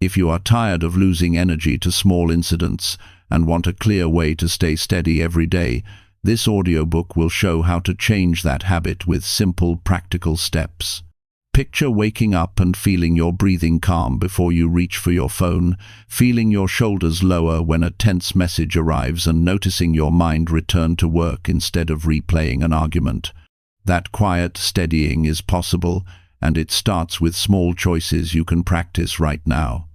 If you are tired of losing energy to small incidents and want a clear way to stay steady every day, this audiobook will show how to change that habit with simple, practical steps. Picture waking up and feeling your breathing calm before you reach for your phone, feeling your shoulders lower when a tense message arrives, and noticing your mind return to work instead of replaying an argument. That quiet steadying is possible, and it starts with small choices you can practice right now.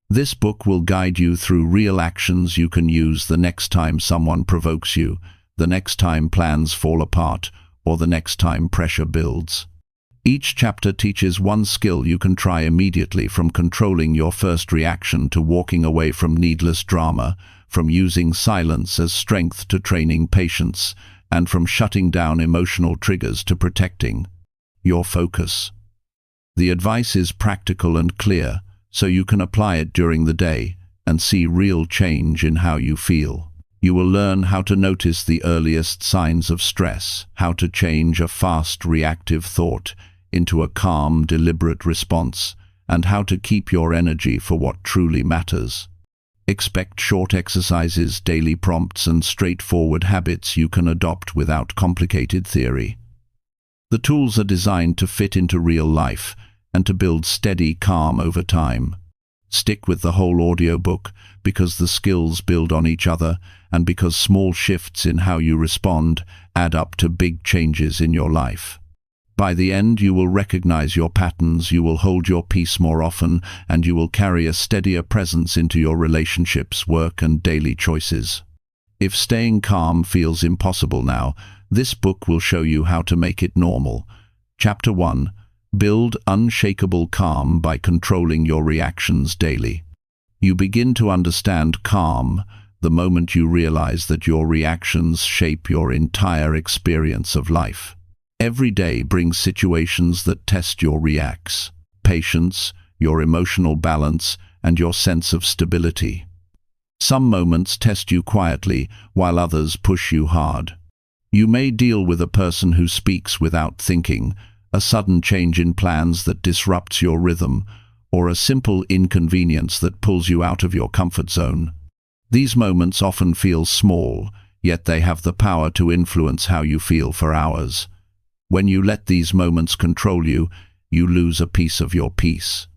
This book will guide you through real actions you can use the next time someone provokes you, the next time plans fall apart, or the next time pressure builds. Each chapter teaches one skill you can try immediately, from controlling your first reaction to walking away from needless drama, from using silence as strength to training patience, and from shutting down emotional triggers to protecting your focus. The advice is practical and clear, so you can apply it during the day and see real change in how you feel. You will learn how to notice the earliest signs of stress, how to change a fast, reactive thought into a calm, deliberate response, and how to keep your energy for what truly matters. Expect short exercises, daily prompts, and straightforward habits you can adopt without complicated theory. The tools are designed to fit into real life and to build steady calm over time. Stick with the whole audiobook because the skills build on each other, and because small shifts in how you respond add up to big changes in your life. By the end, you will recognize your patterns, you will hold your peace more often, and you will carry a steadier presence into your relationships, work, and daily choices. If staying calm feels impossible now, this book will show you how to make it normal. Chapter 1. Build unshakable calm by controlling your reactions daily. You begin to understand calm the moment you realize that your reactions shape your entire experience of life. Every day brings situations that test your patience, your emotional balance, and your sense of stability. Some moments test you quietly, while others push you hard. You may deal with a person who speaks without thinking, a sudden change in plans that disrupts your rhythm, or a simple inconvenience that pulls you out of your comfort zone. These moments often feel small, yet they have the power to influence how you feel for hours. When you let these moments control you, you lose a piece of your peace.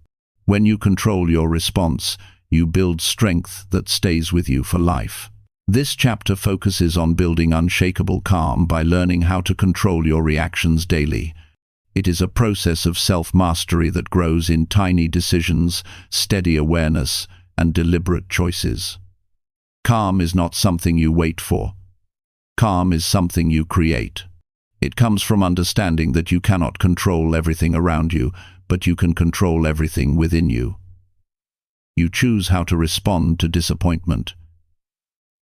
When you control your response, you build strength that stays with you for life. This chapter focuses on building unshakable calm by learning how to control your reactions daily. It is a process of self-mastery that grows in tiny decisions, steady awareness, and deliberate choices. Calm is not something you wait for. Calm is something you create. It comes from understanding that you cannot control everything around you, but you can control everything within you. You choose how to respond to disappointment.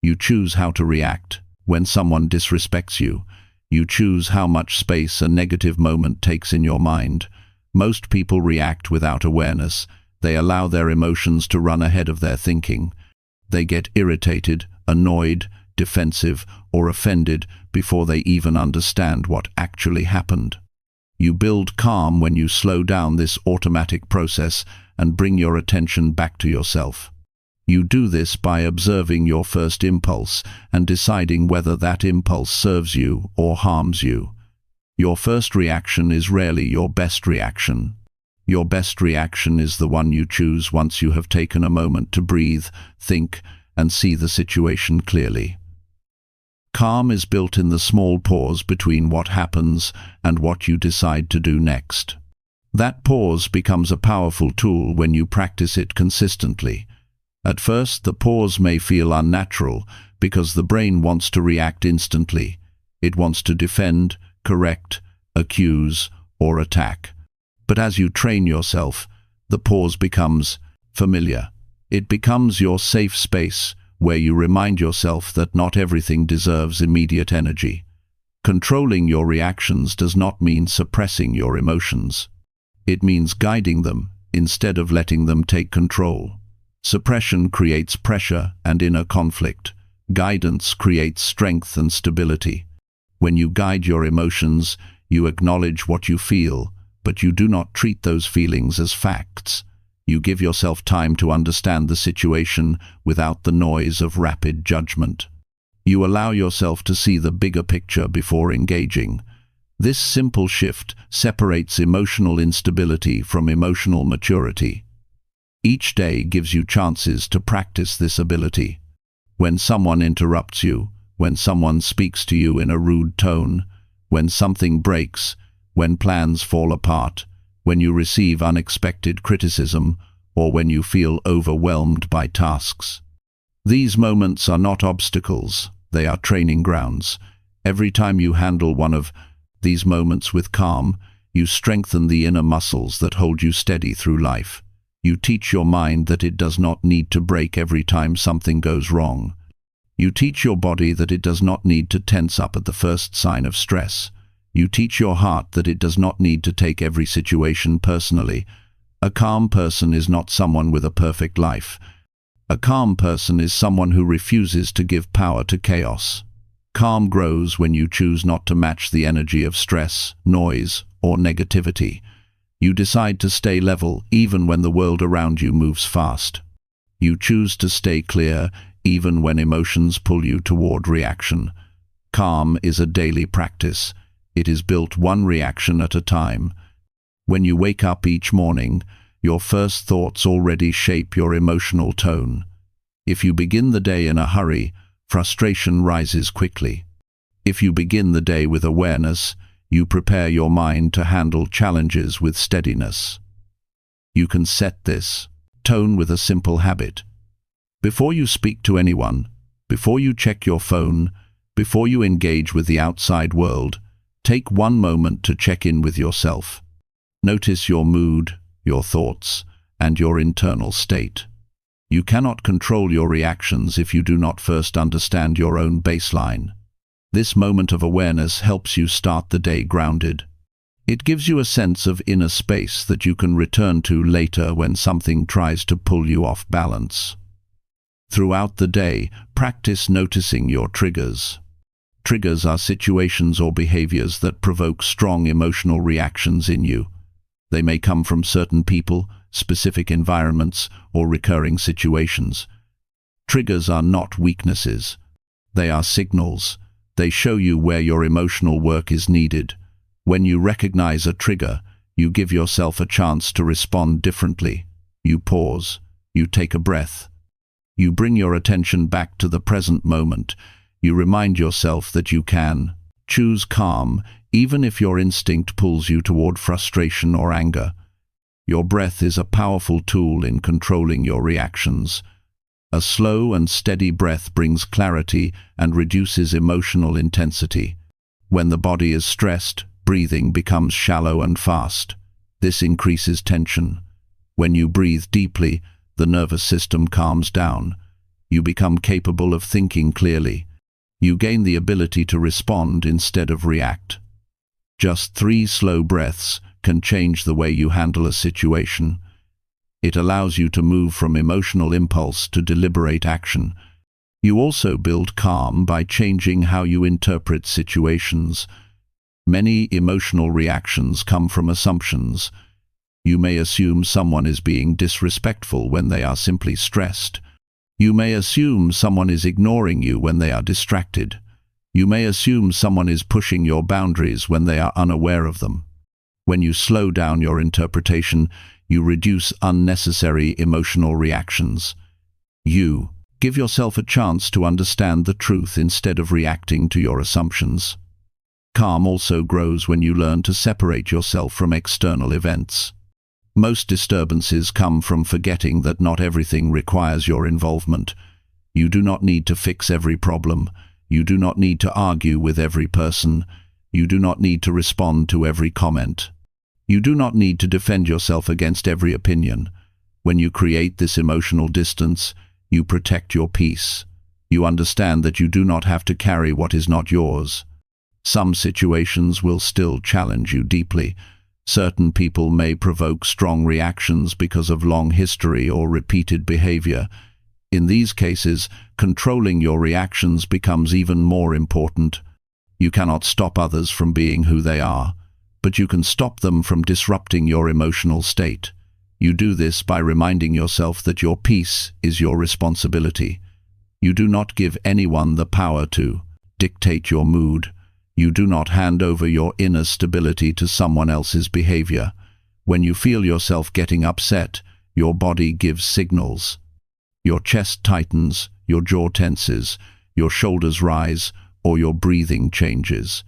You choose how to react when someone disrespects you. You choose how much space a negative moment takes in your mind. Most people react without awareness. They allow their emotions to run ahead of their thinking. They get irritated, annoyed, defensive, or offended before they even understand what actually happened. You build calm when you slow down this automatic process and bring your attention back to yourself. You do this by observing your first impulse and deciding whether that impulse serves you or harms you. Your first reaction is rarely your best reaction. Your best reaction is the one you choose once you have taken a moment to breathe, think, and see the situation clearly. Calm is built in the small pause between what happens and what you decide to do next. That pause becomes a powerful tool when you practice it consistently. At first, the pause may feel unnatural because the brain wants to react instantly. It wants to defend, correct, accuse, or attack. But as you train yourself, the pause becomes familiar. It becomes your safe space where you remind yourself that not everything deserves immediate energy. Controlling your reactions does not mean suppressing your emotions. It means guiding them instead of letting them take control. Suppression creates pressure and inner conflict. Guidance creates strength and stability. When you guide your emotions, you acknowledge what you feel, but you do not treat those feelings as facts. You give yourself time to understand the situation without the noise of rapid judgment. You allow yourself to see the bigger picture before engaging. This simple shift separates emotional instability from emotional maturity. Each day gives you chances to practice this ability. When someone interrupts you, when someone speaks to you in a rude tone, when something breaks, when plans fall apart, when you receive unexpected criticism, or when you feel overwhelmed by tasks. These moments are not obstacles, they are training grounds. Every time you handle one of these moments with calm, you strengthen the inner muscles that hold you steady through life. You teach your mind that it does not need to break every time something goes wrong. You teach your body that it does not need to tense up at the first sign of stress. You teach your heart that it does not need to take every situation personally. A calm person is not someone with a perfect life. A calm person is someone who refuses to give power to chaos. Calm grows when you choose not to match the energy of stress, noise, or negativity. You decide to stay level even when the world around you moves fast. You choose to stay clear even when emotions pull you toward reaction. Calm is a daily practice. It is built one reaction at a time. When you wake up each morning, your first thoughts already shape your emotional tone. If you begin the day in a hurry, frustration rises quickly. If you begin the day with awareness, you prepare your mind to handle challenges with steadiness. You can set this tone with a simple habit. Before you speak to anyone, before you check your phone, before you engage with the outside world, take one moment to check in with yourself. Notice your mood, your thoughts, and your internal state. You cannot control your reactions if you do not first understand your own baseline. This moment of awareness helps you start the day grounded. It gives you a sense of inner space that you can return to later when something tries to pull you off balance. Throughout the day, practice noticing your triggers. Triggers are situations or behaviors that provoke strong emotional reactions in you. They may come from certain people, specific environments, or recurring situations. Triggers are not weaknesses. They are signals. They show you where your emotional work is needed. When you recognize a trigger, you give yourself a chance to respond differently. You pause. You take a breath. You bring your attention back to the present moment. You remind yourself that you can choose calm, even if your instinct pulls you toward frustration or anger. Your breath is a powerful tool in controlling your reactions. A slow and steady breath brings clarity and reduces emotional intensity. When the body is stressed, breathing becomes shallow and fast. This increases tension. When you breathe deeply, the nervous system calms down. You become capable of thinking clearly. You gain the ability to respond instead of react. Just 3 slow breaths can change the way you handle a situation. It allows you to move from emotional impulse to deliberate action. You also build calm by changing how you interpret situations. Many emotional reactions come from assumptions. You may assume someone is being disrespectful when they are simply stressed. You may assume someone is ignoring you when they are distracted. You may assume someone is pushing your boundaries when they are unaware of them. When you slow down your interpretation, you reduce unnecessary emotional reactions. You give yourself a chance to understand the truth instead of reacting to your assumptions. Calm also grows when you learn to separate yourself from external events. Most disturbances come from forgetting that not everything requires your involvement. You do not need to fix every problem. You do not need to argue with every person. You do not need to respond to every comment. You do not need to defend yourself against every opinion. When you create this emotional distance, you protect your peace. You understand that you do not have to carry what is not yours. Some situations will still challenge you deeply. Certain people may provoke strong reactions because of long history or repeated behavior. In these cases, controlling your reactions becomes even more important. You cannot stop others from being who they are, but you can stop them from disrupting your emotional state. You do this by reminding yourself that your peace is your responsibility. You do not give anyone the power to dictate your mood. You do not hand over your inner stability to someone else's behavior. When you feel yourself getting upset, your body gives signals. Your chest tightens, your jaw tenses, your shoulders rise, or your breathing changes.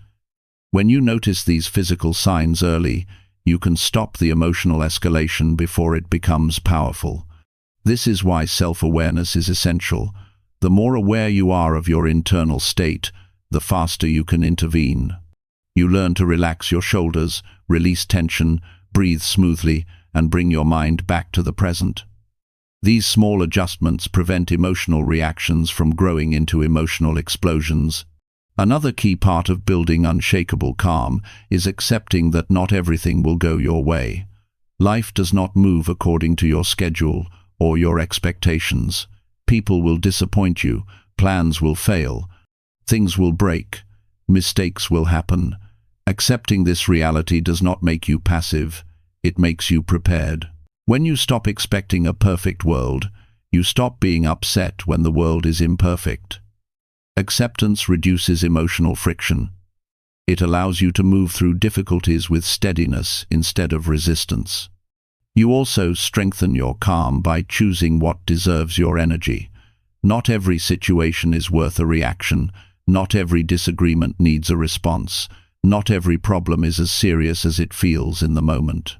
When you notice these physical signs early, you can stop the emotional escalation before it becomes powerful. This is why self-awareness is essential. The more aware you are of your internal state, the faster you can intervene. You learn to relax your shoulders, release tension, breathe smoothly, and bring your mind back to the present. These small adjustments prevent emotional reactions from growing into emotional explosions. Another key part of building unshakable calm is accepting that not everything will go your way. Life does not move according to your schedule or your expectations. People will disappoint you, plans will fail, things will break, mistakes will happen. Accepting this reality does not make you passive, it makes you prepared. When you stop expecting a perfect world, you stop being upset when the world is imperfect. Acceptance reduces emotional friction. It allows you to move through difficulties with steadiness instead of resistance. You also strengthen your calm by choosing what deserves your energy. Not every situation is worth a reaction. Not every disagreement needs a response. Not every problem is as serious as it feels in the moment.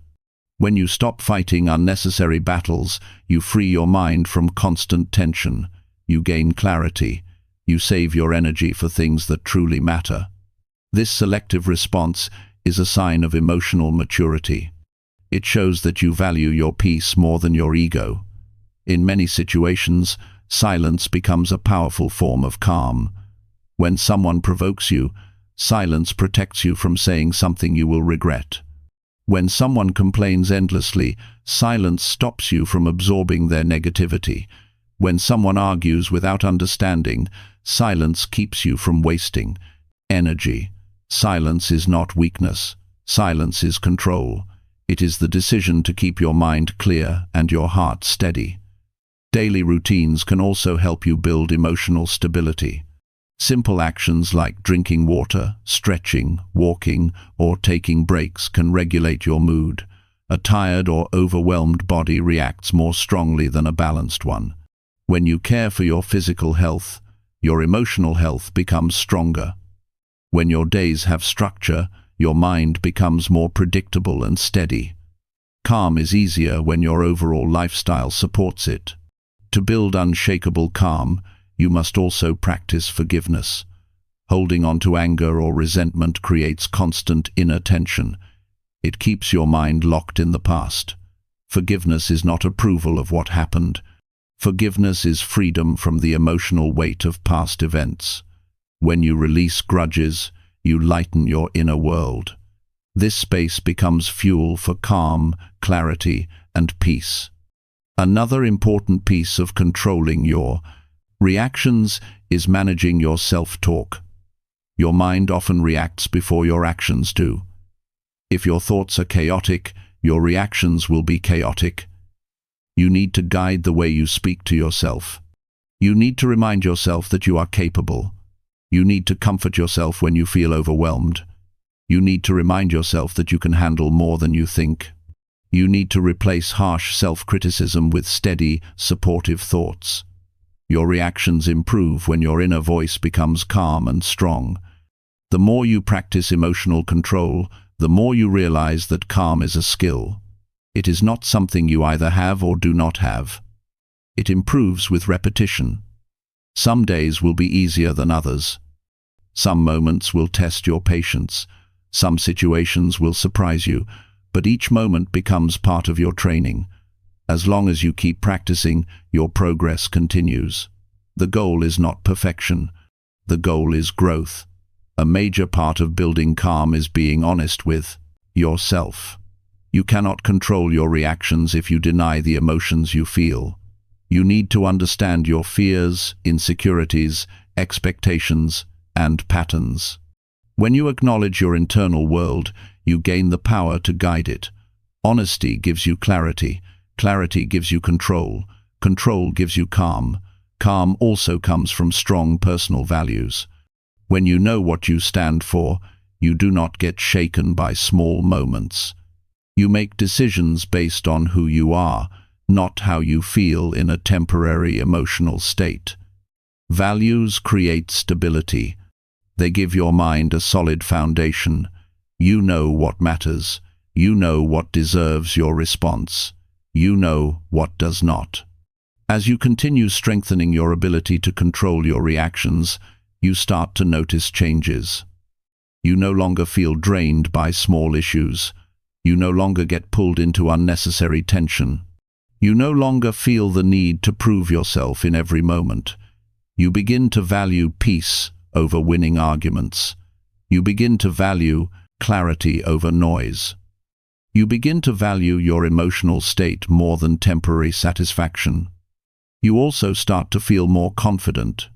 When you stop fighting unnecessary battles, you free your mind from constant tension. You gain clarity. You save your energy for things that truly matter. This selective response is a sign of emotional maturity. It shows that you value your peace more than your ego. In many situations, silence becomes a powerful form of calm. When someone provokes you, silence protects you from saying something you will regret. When someone complains endlessly, silence stops you from absorbing their negativity. When someone argues without understanding, silence keeps you from wasting energy. Silence is not weakness. Silence is control. It is the decision to keep your mind clear and your heart steady. Daily routines can also help you build emotional stability. Simple actions like drinking water, stretching, walking, or taking breaks can regulate your mood. A tired or overwhelmed body reacts more strongly than a balanced one. When you care for your physical health, your emotional health becomes stronger. When your days have structure, your mind becomes more predictable and steady. Calm is easier when your overall lifestyle supports it. To build unshakable calm, you must also practice forgiveness. Holding on to anger or resentment creates constant inner tension. It keeps your mind locked in the past. Forgiveness is not approval of what happened. Forgiveness is freedom from the emotional weight of past events. When you release grudges, you lighten your inner world. This space becomes fuel for calm, clarity, and peace. Another important piece of controlling your reactions is managing your self-talk. Your mind often reacts before your actions do. If your thoughts are chaotic, your reactions will be chaotic. You need to guide the way you speak to yourself. You need to remind yourself that you are capable. You need to comfort yourself when you feel overwhelmed. You need to remind yourself that you can handle more than you think. You need to replace harsh self-criticism with steady, supportive thoughts. Your reactions improve when your inner voice becomes calm and strong. The more you practice emotional control, the more you realize that calm is a skill. It is not something you either have or do not have. It improves with repetition. Some days will be easier than others. Some moments will test your patience. Some situations will surprise you, but each moment becomes part of your training. As long as you keep practicing, your progress continues. The goal is not perfection. The goal is growth. A major part of building calm is being honest with yourself. You cannot control your reactions if you deny the emotions you feel. You need to understand your fears, insecurities, expectations, and patterns. When you acknowledge your internal world, you gain the power to guide it. Honesty gives you clarity. Clarity gives you control. Control gives you calm. Calm also comes from strong personal values. When you know what you stand for, you do not get shaken by small moments. You make decisions based on who you are, not how you feel in a temporary emotional state. Values create stability. They give your mind a solid foundation. You know what matters. You know what deserves your response. You know what does not. As you continue strengthening your ability to control your reactions, you start to notice changes. You no longer feel drained by small issues. You no longer get pulled into unnecessary tension. You no longer feel the need to prove yourself in every moment. You begin to value peace over winning arguments. You begin to value clarity over noise. You begin to value your emotional state more than temporary satisfaction. You also start to feel more confident.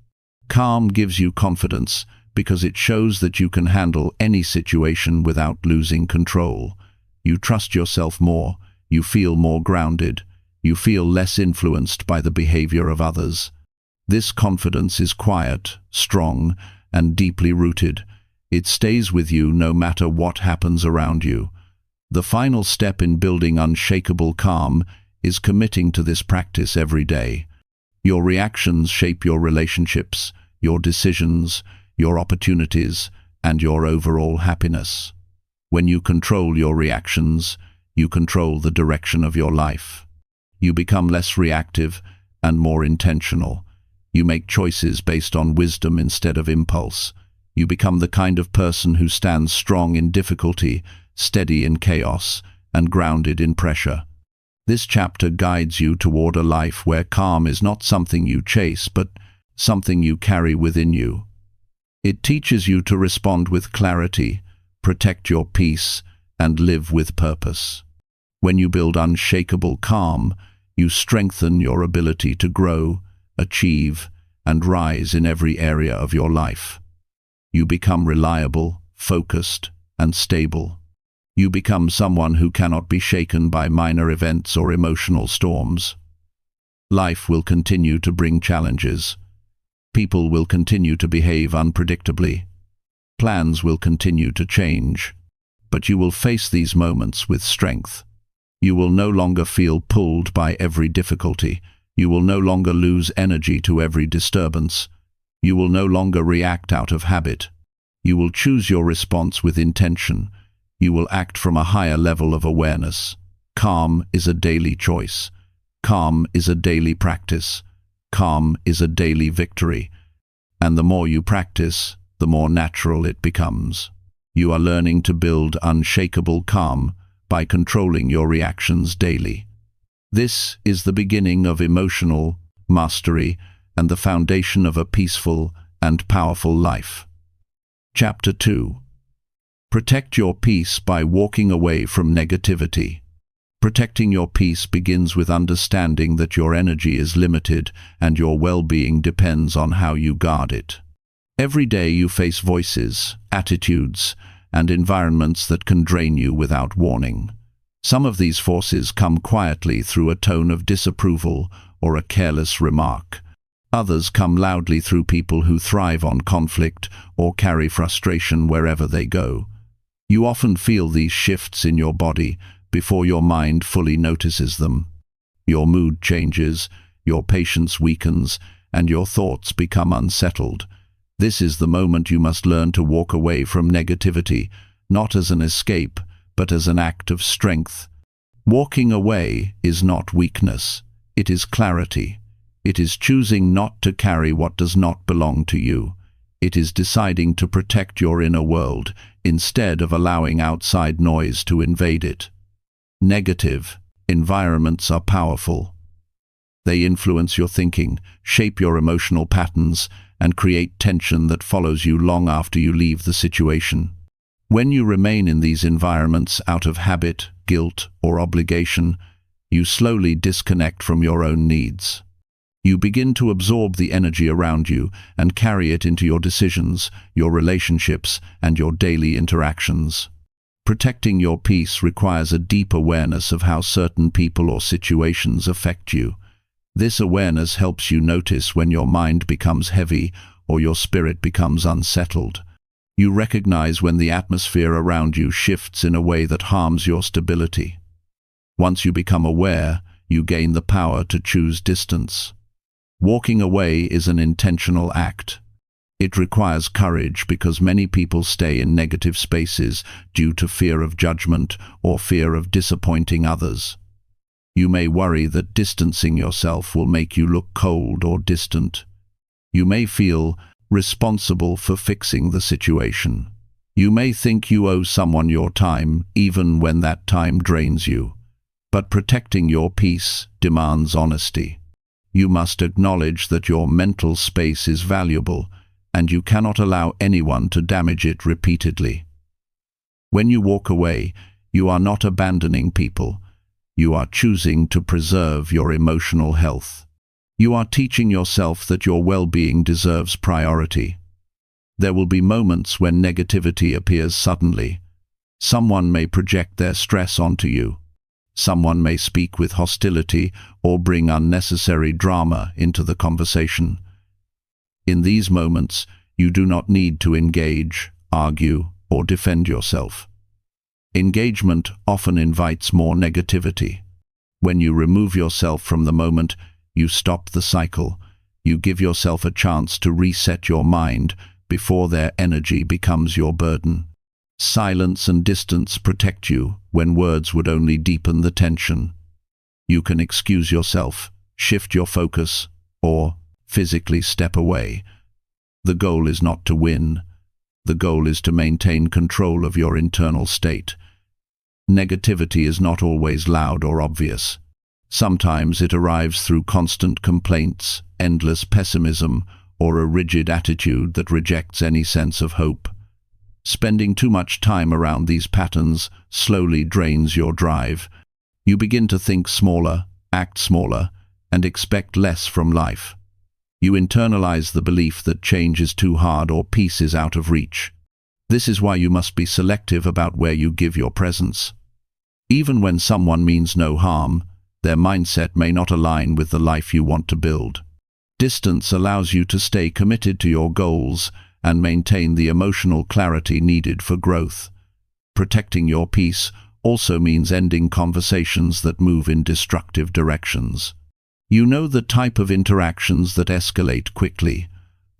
Calm gives you confidence because it shows that you can handle any situation without losing control. You trust yourself more. You feel more grounded. You feel less influenced by the behavior of others. This confidence is quiet, strong, and deeply rooted. It stays with you no matter what happens around you. The final step in building unshakable calm is committing to this practice every day. Your reactions shape your relationships, your decisions, your opportunities, and your overall happiness. When you control your reactions, you control the direction of your life. You become less reactive and more intentional. You make choices based on wisdom instead of impulse. You become the kind of person who stands strong in difficulty, steady in chaos, and grounded in pressure. This chapter guides you toward a life where calm is not something you chase, but something you carry within you. It teaches you to respond with clarity, protect your peace, and live with purpose. When you build unshakable calm, you strengthen your ability to grow, achieve, and rise in every area of your life. You become reliable, focused, and stable. You become someone who cannot be shaken by minor events or emotional storms. Life will continue to bring challenges. People will continue to behave unpredictably. Plans will continue to change. But you will face these moments with strength. You will no longer feel pulled by every difficulty. You will no longer lose energy to every disturbance. You will no longer react out of habit. You will choose your response with intention. You will act from a higher level of awareness. Calm is a daily choice. Calm is a daily practice. Calm is a daily victory. And the more you practice, the more natural it becomes. You are learning to build unshakable calm by controlling your reactions daily. This is the beginning of emotional mastery and the foundation of a peaceful and powerful life. Chapter 2. Protect your peace by walking away from negativity. Protecting your peace begins with understanding that your energy is limited and your well-being depends on how you guard it. Every day you face voices, attitudes, and environments that can drain you without warning. Some of these forces come quietly through a tone of disapproval or a careless remark. Others come loudly through people who thrive on conflict or carry frustration wherever they go. You often feel these shifts in your body before your mind fully notices them. Your mood changes, your patience weakens, and your thoughts become unsettled. This is the moment you must learn to walk away from negativity, not as an escape, but as an act of strength. Walking away is not weakness, it is clarity. It is choosing not to carry what does not belong to you. It is deciding to protect your inner world instead of allowing outside noise to invade it. Negative environments are powerful. They influence your thinking, shape your emotional patterns, and create tension that follows you long after you leave the situation. When you remain in these environments out of habit, guilt, or obligation, you slowly disconnect from your own needs. You begin to absorb the energy around you and carry it into your decisions, your relationships, and your daily interactions. Protecting your peace requires a deep awareness of how certain people or situations affect you. This awareness helps you notice when your mind becomes heavy or your spirit becomes unsettled. You recognize when the atmosphere around you shifts in a way that harms your stability. Once you become aware, you gain the power to choose distance. Walking away is an intentional act. It requires courage because many people stay in negative spaces due to fear of judgment or fear of disappointing others. You may worry that distancing yourself will make you look cold or distant. You may feel responsible for fixing the situation. You may think you owe someone your time, even when that time drains you. But protecting your peace demands honesty. You must acknowledge that your mental space is valuable, and you cannot allow anyone to damage it repeatedly. When you walk away, you are not abandoning people. You are choosing to preserve your emotional health. You are teaching yourself that your well-being deserves priority. There will be moments when negativity appears suddenly. Someone may project their stress onto you. Someone may speak with hostility or bring unnecessary drama into the conversation. In these moments, you do not need to engage, argue, or defend yourself. Engagement often invites more negativity. When you remove yourself from the moment, you stop the cycle. You give yourself a chance to reset your mind before their energy becomes your burden. Silence and distance protect you when words would only deepen the tension. You can excuse yourself, shift your focus, or physically step away. The goal is not to win. The goal is to maintain control of your internal state. Negativity is not always loud or obvious. Sometimes it arrives through constant complaints, endless pessimism, or a rigid attitude that rejects any sense of hope. Spending too much time around these patterns slowly drains your drive. You begin to think smaller, act smaller, and expect less from life. You internalize the belief that change is too hard or peace is out of reach. This is why you must be selective about where you give your presence. Even when someone means no harm, their mindset may not align with the life you want to build. Distance allows you to stay committed to your goals and maintain the emotional clarity needed for growth. Protecting your peace also means ending conversations that move in destructive directions. You know the type of interactions that escalate quickly,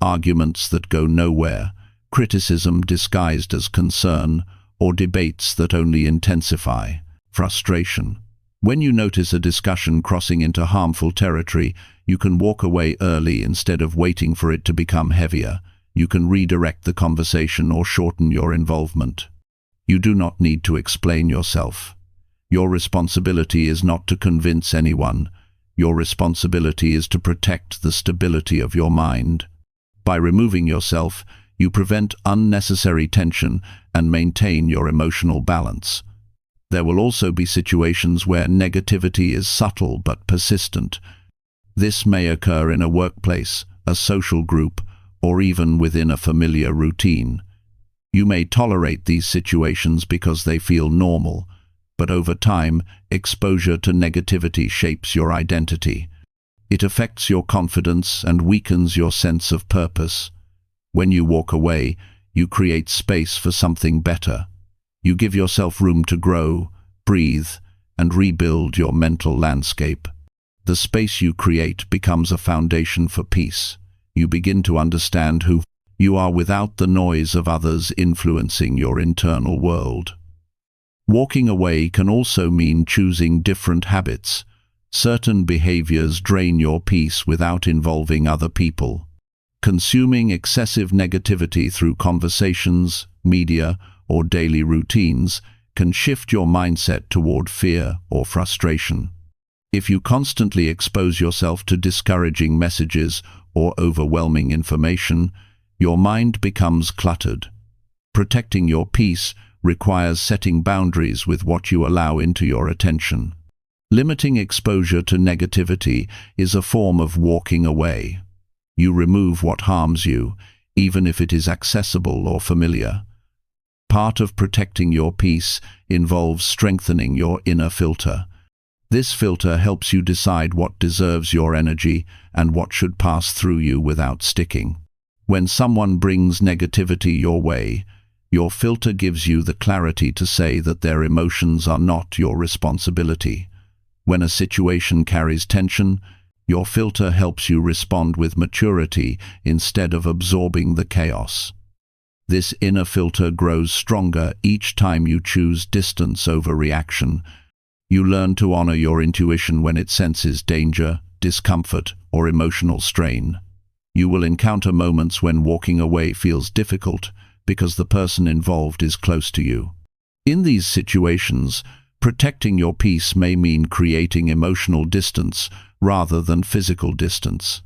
arguments that go nowhere, criticism disguised as concern, or debates that only intensify frustration. When you notice a discussion crossing into harmful territory, you can walk away early instead of waiting for it to become heavier. You can redirect the conversation or shorten your involvement. You do not need to explain yourself. Your responsibility is not to convince anyone. Your responsibility is to protect the stability of your mind. By removing yourself, you prevent unnecessary tension and maintain your emotional balance. There will also be situations where negativity is subtle but persistent. This may occur in a workplace, a social group, or even within a familiar routine. You may tolerate these situations because they feel normal, but over time, exposure to negativity shapes your identity. It affects your confidence and weakens your sense of purpose. When you walk away, you create space for something better. You give yourself room to grow, breathe, and rebuild your mental landscape. The space you create becomes a foundation for peace. You begin to understand who you are without the noise of others influencing your internal world. Walking away can also mean choosing different habits. Certain behaviors drain your peace without involving other people. Consuming excessive negativity through conversations, media, or daily routines can shift your mindset toward fear or frustration. If you constantly expose yourself to discouraging messages or overwhelming information, your mind becomes cluttered. Protecting your peace requires setting boundaries with what you allow into your attention. Limiting exposure to negativity is a form of walking away. You remove what harms you, even if it is accessible or familiar. Part of protecting your peace involves strengthening your inner filter. This filter helps you decide what deserves your energy and what should pass through you without sticking. When someone brings negativity your way, your filter gives you the clarity to say that their emotions are not your responsibility. When a situation carries tension, your filter helps you respond with maturity instead of absorbing the chaos. This inner filter grows stronger each time you choose distance over reaction. You learn to honor your intuition when it senses danger, discomfort, or emotional strain. You will encounter moments when walking away feels difficult because the person involved is close to you. In these situations, protecting your peace may mean creating emotional distance rather than physical distance.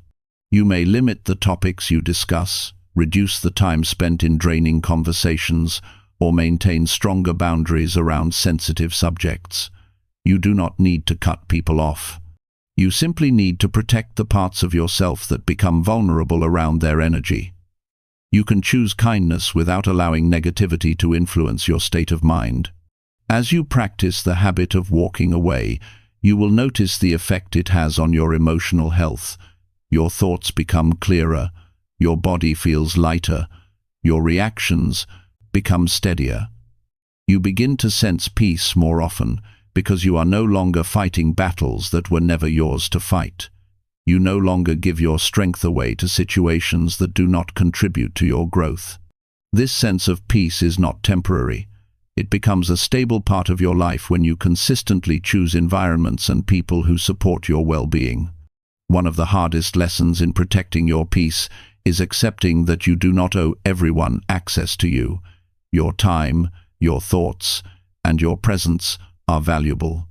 You may limit the topics you discuss, reduce the time spent in draining conversations, or maintain stronger boundaries around sensitive subjects. You do not need to cut people off. You simply need to protect the parts of yourself that become vulnerable around their energy. You can choose kindness without allowing negativity to influence your state of mind. As you practice the habit of walking away, you will notice the effect it has on your emotional health. Your thoughts become clearer, your body feels lighter, your reactions become steadier. You begin to sense peace more often because you are no longer fighting battles that were never yours to fight. You no longer give your strength away to situations that do not contribute to your growth. This sense of peace is not temporary. It becomes a stable part of your life when you consistently choose environments and people who support your well-being. One of the hardest lessons in protecting your peace is accepting that you do not owe everyone access to you. Your time, your thoughts, and your presence are valuable.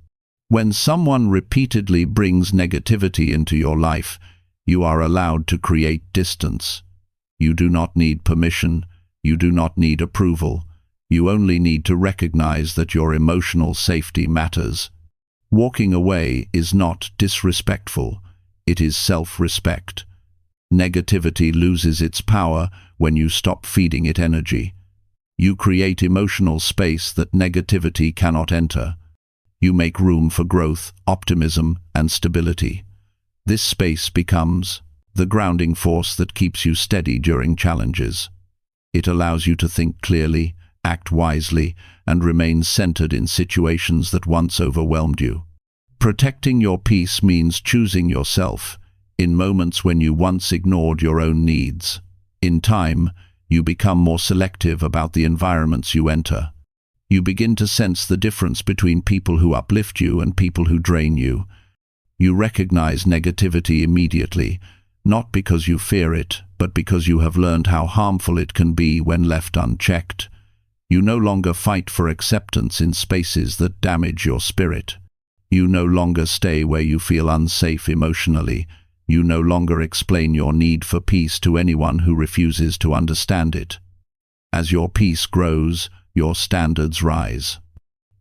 When someone repeatedly brings negativity into your life, you are allowed to create distance. You do not need permission. You do not need approval. You only need to recognize that your emotional safety matters. Walking away is not disrespectful. It is self-respect. Negativity loses its power when you stop feeding it energy. You create emotional space that negativity cannot enter. You make room for growth, optimism, and stability. This space becomes the grounding force that keeps you steady during challenges. It allows you to think clearly, act wisely, and remain centered in situations that once overwhelmed you. Protecting your peace means choosing yourself in moments when you once ignored your own needs. In time, you become more selective about the environments you enter. You begin to sense the difference between people who uplift you and people who drain you. You recognize negativity immediately, not because you fear it, but because you have learned how harmful it can be when left unchecked. You no longer fight for acceptance in spaces that damage your spirit. You no longer stay where you feel unsafe emotionally. You no longer explain your need for peace to anyone who refuses to understand it. As your peace grows, your standards rise.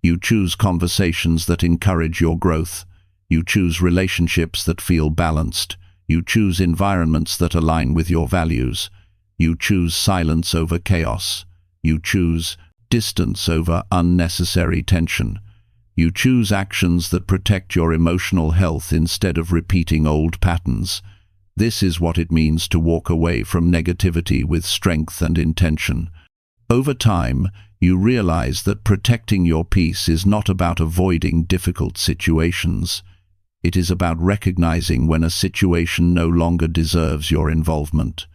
You choose conversations that encourage your growth. You choose relationships that feel balanced. You choose environments that align with your values. You choose silence over chaos. You choose distance over unnecessary tension. You choose actions that protect your emotional health instead of repeating old patterns. This is what it means to walk away from negativity with strength and intention. Over time, you realize that protecting your peace is not about avoiding difficult situations. It is about recognizing when a situation no longer deserves your involvement.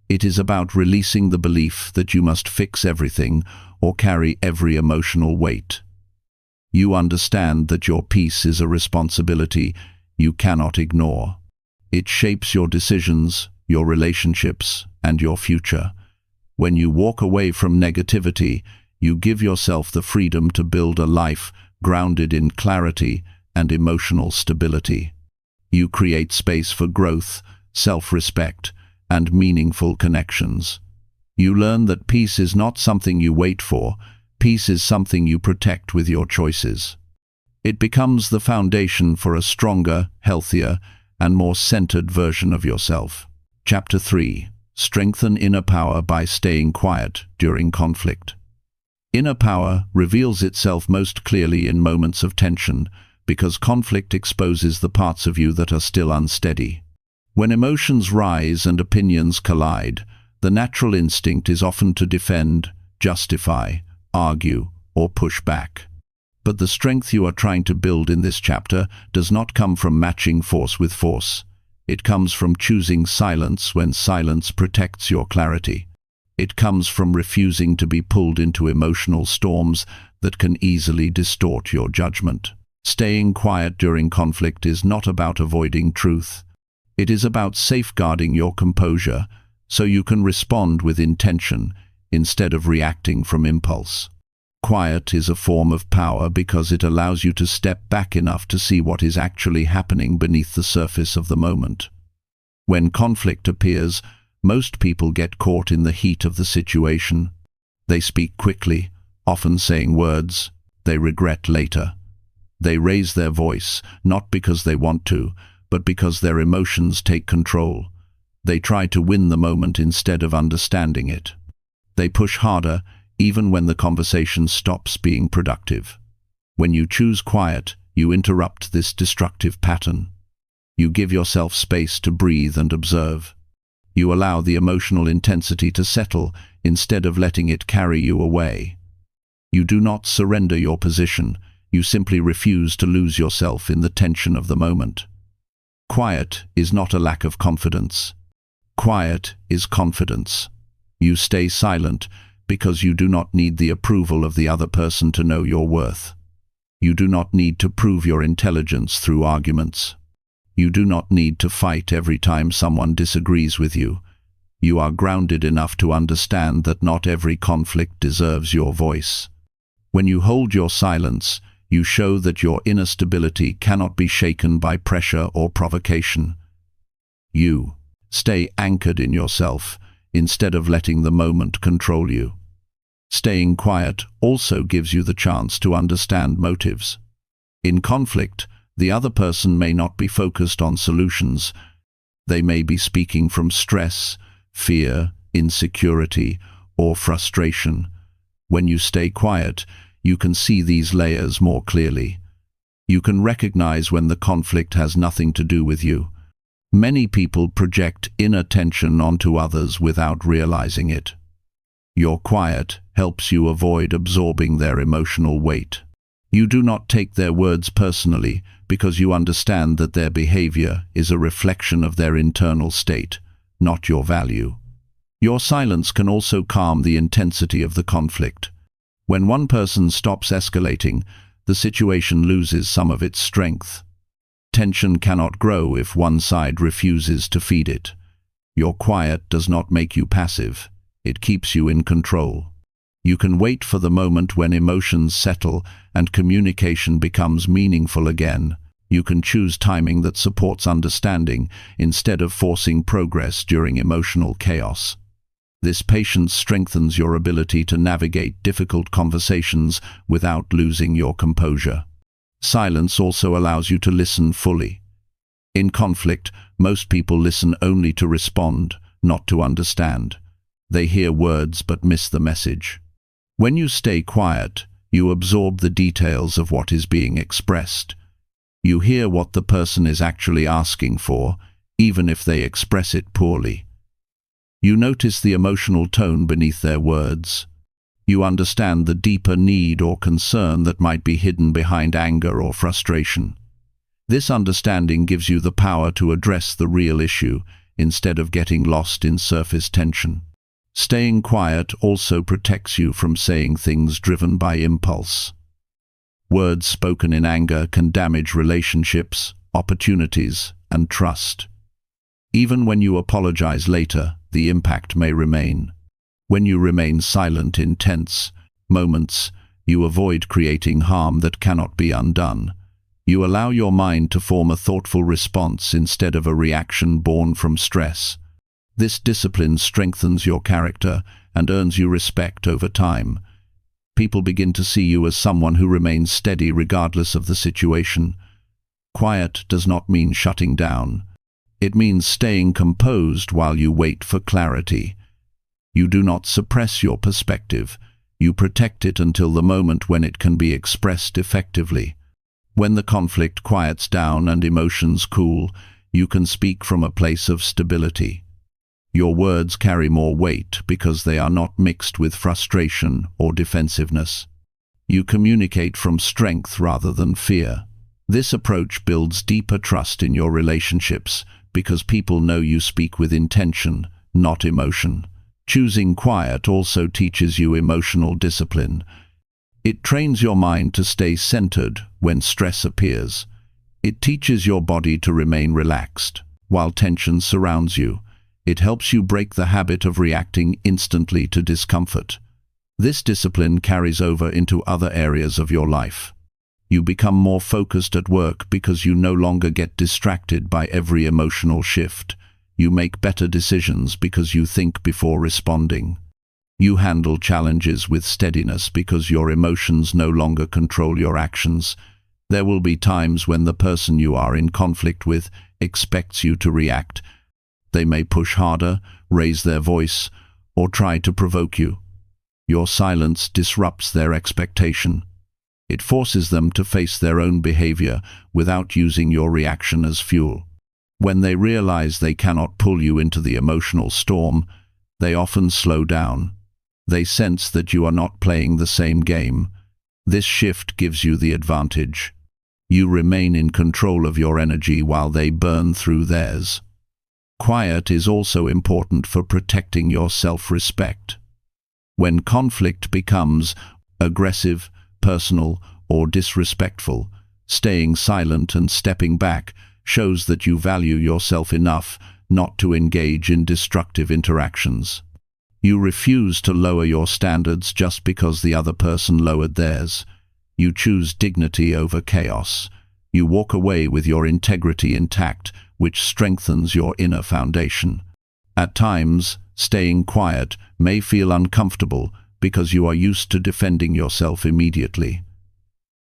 It is about releasing the belief that you must fix everything or carry every emotional weight. You understand that your peace is a responsibility you cannot ignore. It shapes your decisions, your relationships, and your future. When you walk away from negativity, you give yourself the freedom to build a life grounded in clarity and emotional stability. You create space for growth, self-respect, and meaningful connections. You learn that peace is not something you wait for. Peace is something you protect with your choices. It becomes the foundation for a stronger, healthier, and more centered version of yourself. Chapter 3. Strengthen inner power by staying quiet during conflict. Inner power reveals itself most clearly in moments of tension, because conflict exposes the parts of you that are still unsteady. When emotions rise and opinions collide, the natural instinct is often to defend, justify, argue, or push back. But the strength you are trying to build in this chapter does not come from matching force with force. It comes from choosing silence when silence protects your clarity. It comes from refusing to be pulled into emotional storms that can easily distort your judgment. Staying quiet during conflict is not about avoiding truth. It is about safeguarding your composure so you can respond with intention instead of reacting from impulse. Quiet is a form of power because it allows you to step back enough to see what is actually happening beneath the surface of the moment. When conflict appears, most people get caught in the heat of the situation. They speak quickly, often saying words they regret later. They raise their voice, not because they want to, but because their emotions take control. They try to win the moment instead of understanding it. They push harder, even when the conversation stops being productive. When you choose quiet, you interrupt this destructive pattern. You give yourself space to breathe and observe. You allow the emotional intensity to settle instead of letting it carry you away. You do not surrender your position. You simply refuse to lose yourself in the tension of the moment. Quiet is not a lack of confidence. Quiet is confidence. You stay silent because you do not need the approval of the other person to know your worth. You do not need to prove your intelligence through arguments. You do not need to fight every time someone disagrees with you. You are grounded enough to understand that not every conflict deserves your voice. When you hold your silence, you show that your inner stability cannot be shaken by pressure or provocation. You stay anchored in yourself instead of letting the moment control you. Staying quiet also gives you the chance to understand motives. In conflict, the other person may not be focused on solutions. They may be speaking from stress, fear, insecurity, or frustration. When you stay quiet, you can see these layers more clearly. You can recognize when the conflict has nothing to do with you. Many people project inner tension onto others without realizing it. Your quiet helps you avoid absorbing their emotional weight. You do not take their words personally because you understand that their behavior is a reflection of their internal state, not your value. Your silence can also calm the intensity of the conflict. When one person stops escalating, the situation loses some of its strength. Tension cannot grow if one side refuses to feed it. Your quiet does not make you passive. It keeps you in control. You can wait for the moment when emotions settle and communication becomes meaningful again. You can choose timing that supports understanding instead of forcing progress during emotional chaos. This patience strengthens your ability to navigate difficult conversations without losing your composure. Silence also allows you to listen fully. In conflict, most people listen only to respond, not to understand. They hear words but miss the message. When you stay quiet, you absorb the details of what is being expressed. You hear what the person is actually asking for, even if they express it poorly. You notice the emotional tone beneath their words. You understand the deeper need or concern that might be hidden behind anger or frustration. This understanding gives you the power to address the real issue instead of getting lost in surface tension. Staying quiet also protects you from saying things driven by impulse. Words spoken in anger can damage relationships, opportunities, and trust. Even when you apologize later, the impact may remain. When you remain silent in tense moments, you avoid creating harm that cannot be undone. You allow your mind to form a thoughtful response instead of a reaction born from stress. This discipline strengthens your character and earns you respect over time. People begin to see you as someone who remains steady regardless of the situation. Quiet does not mean shutting down. It means staying composed while you wait for clarity. You do not suppress your perspective. You protect it until the moment when it can be expressed effectively. When the conflict quiets down and emotions cool, you can speak from a place of stability. Your words carry more weight because they are not mixed with frustration or defensiveness. You communicate from strength rather than fear. This approach builds deeper trust in your relationships because people know you speak with intention, not emotion. Choosing quiet also teaches you emotional discipline. It trains your mind to stay centered when stress appears. It teaches your body to remain relaxed while tension surrounds you. It helps you break the habit of reacting instantly to discomfort. This discipline carries over into other areas of your life. You become more focused at work because you no longer get distracted by every emotional shift. You make better decisions because you think before responding. You handle challenges with steadiness because your emotions no longer control your actions. There will be times when the person you are in conflict with expects you to react. They may push harder, raise their voice, or try to provoke you. Your silence disrupts their expectation. It forces them to face their own behavior without using your reaction as fuel. When they realize they cannot pull you into the emotional storm, they often slow down. They sense that you are not playing the same game. This shift gives you the advantage. You remain in control of your energy while they burn through theirs. Quiet is also important for protecting your self-respect. When conflict becomes aggressive, personal, or disrespectful, staying silent and stepping back shows that you value yourself enough not to engage in destructive interactions. You refuse to lower your standards just because the other person lowered theirs. You choose dignity over chaos. You walk away with your integrity intact, which strengthens your inner foundation. At times, staying quiet may feel uncomfortable because you are used to defending yourself immediately.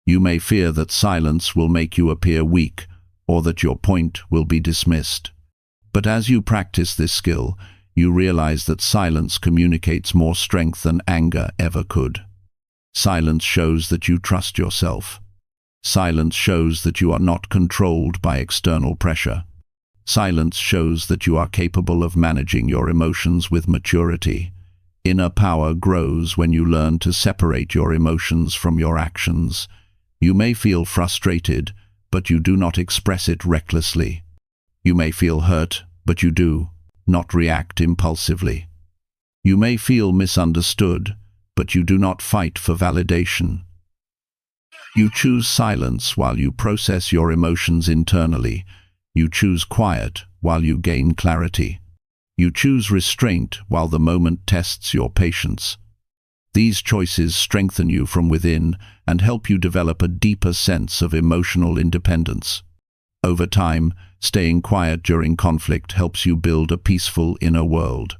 You may fear that silence will make you appear weak or that your point will be dismissed. But as you practice this skill, you realize that silence communicates more strength than anger ever could. Silence shows that you trust yourself. Silence shows that you are not controlled by external pressure. Silence shows that you are capable of managing your emotions with maturity. Inner power grows when you learn to separate your emotions from your actions. You may feel frustrated, but you do not express it recklessly. You may feel hurt, but you do not react impulsively. You may feel misunderstood, but you do not fight for validation. You choose silence while you process your emotions internally. You choose quiet while you gain clarity. You choose restraint while the moment tests your patience. These choices strengthen you from within and help you develop a deeper sense of emotional independence. Over time, staying quiet during conflict helps you build a peaceful inner world.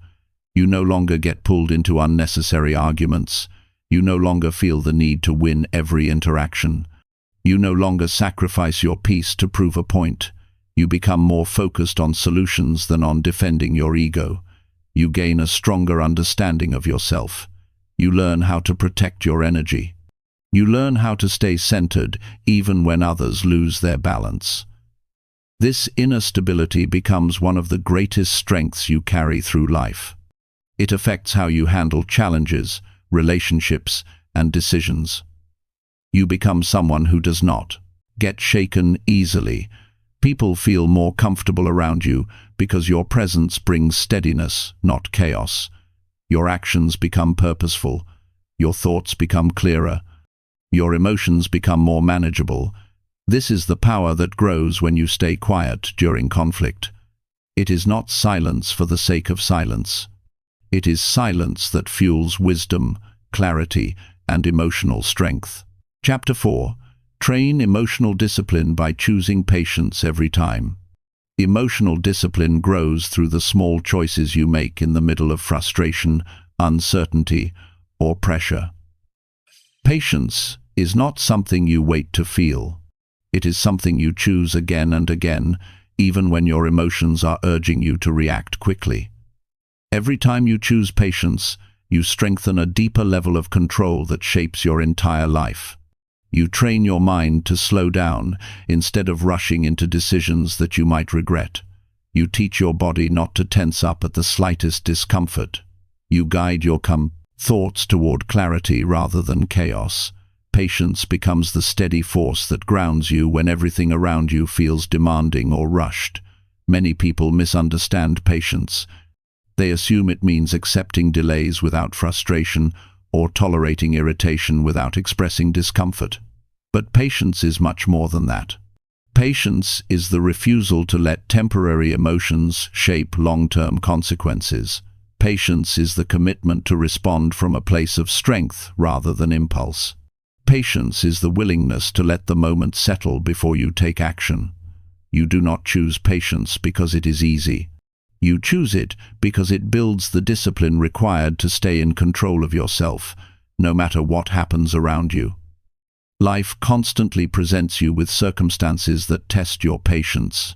You no longer get pulled into unnecessary arguments. You no longer feel the need to win every interaction. You no longer sacrifice your peace to prove a point. You become more focused on solutions than on defending your ego. You gain a stronger understanding of yourself. You learn how to protect your energy. You learn how to stay centered even when others lose their balance. This inner stability becomes one of the greatest strengths you carry through life. It affects how you handle challenges, relationships, and decisions. You become someone who does not get shaken easily. People feel more comfortable around you because your presence brings steadiness, not chaos. Your actions become purposeful. Your thoughts become clearer. Your emotions become more manageable. This is the power that grows when you stay quiet during conflict. It is not silence for the sake of silence. It is silence that fuels wisdom, clarity, and emotional strength. Chapter 4. Train emotional discipline by choosing patience every time. Emotional discipline grows through the small choices you make in the middle of frustration, uncertainty, or pressure. Patience is not something you wait to feel. It is something you choose again and again, even when your emotions are urging you to react quickly. Every time you choose patience, you strengthen a deeper level of control that shapes your entire life. You train your mind to slow down instead of rushing into decisions that you might regret. You teach your body not to tense up at the slightest discomfort. You guide your thoughts toward clarity rather than chaos. Patience becomes the steady force that grounds you when everything around you feels demanding or rushed. Many people misunderstand patience. They assume it means accepting delays without frustration or tolerating irritation without expressing discomfort. But patience is much more than that. Patience is the refusal to let temporary emotions shape long-term consequences. Patience is the commitment to respond from a place of strength rather than impulse. Patience is the willingness to let the moment settle before you take action. You do not choose patience because it is easy. You choose it because it builds the discipline required to stay in control of yourself, no matter what happens around you. Life constantly presents you with circumstances that test your patience.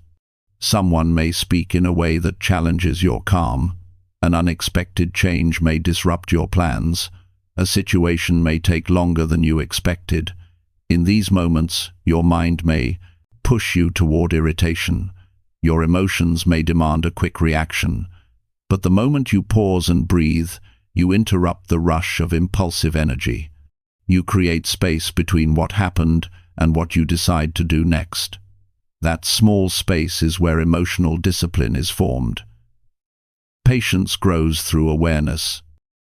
Someone may speak in a way that challenges your calm. An unexpected change may disrupt your plans. A situation may take longer than you expected. In these moments, your mind may push you toward irritation. Your emotions may demand a quick reaction. But the moment you pause and breathe, you interrupt the rush of impulsive energy. You create space between what happened and what you decide to do next. That small space is where emotional discipline is formed. Patience grows through awareness.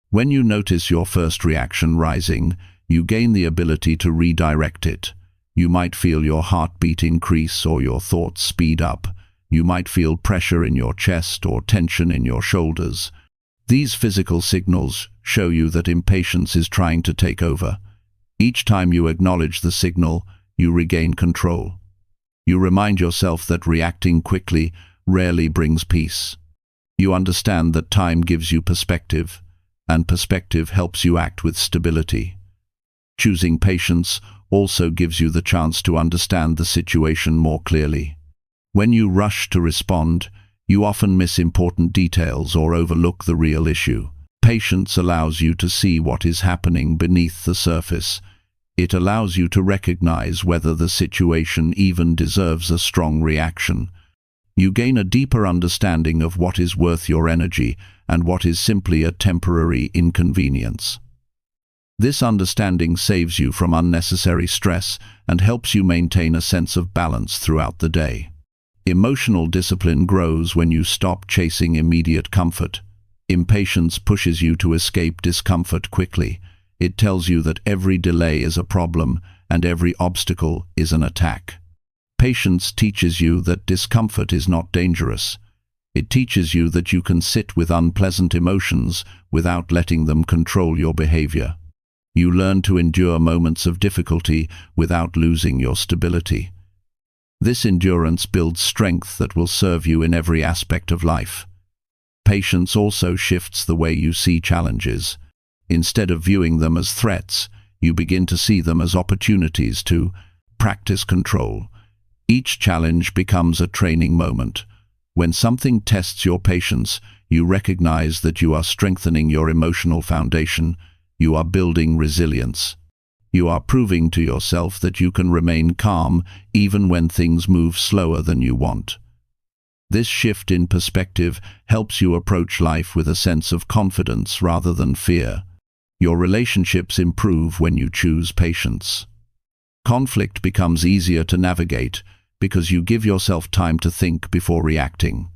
When you notice your first reaction rising, you gain the ability to redirect it. You might feel your heartbeat increase or your thoughts speed up. You might feel pressure in your chest or tension in your shoulders. These physical signals show you that impatience is trying to take over. Each time you acknowledge the signal, you regain control. You remind yourself that reacting quickly rarely brings peace. You understand that time gives you perspective, and perspective helps you act with stability. Choosing patience also gives you the chance to understand the situation more clearly. When you rush to respond, you often miss important details or overlook the real issue. Patience allows you to see what is happening beneath the surface. It allows you to recognize whether the situation even deserves a strong reaction. You gain a deeper understanding of what is worth your energy and what is simply a temporary inconvenience. This understanding saves you from unnecessary stress and helps you maintain a sense of balance throughout the day. Emotional discipline grows when you stop chasing immediate comfort. Impatience pushes you to escape discomfort quickly. It tells you that every delay is a problem and every obstacle is an attack. Patience teaches you that discomfort is not dangerous. It teaches you that you can sit with unpleasant emotions without letting them control your behavior. You learn to endure moments of difficulty without losing your stability. This endurance builds strength that will serve you in every aspect of life. Patience also shifts the way you see challenges. Instead of viewing them as threats, you begin to see them as opportunities to practice control. Each challenge becomes a training moment. When something tests your patience, you recognize that you are strengthening your emotional foundation. You are building resilience. You are proving to yourself that you can remain calm even when things move slower than you want. This shift in perspective helps you approach life with a sense of confidence rather than fear. Your relationships improve when you choose patience. Conflict becomes easier to navigate because you give yourself time to think before reacting.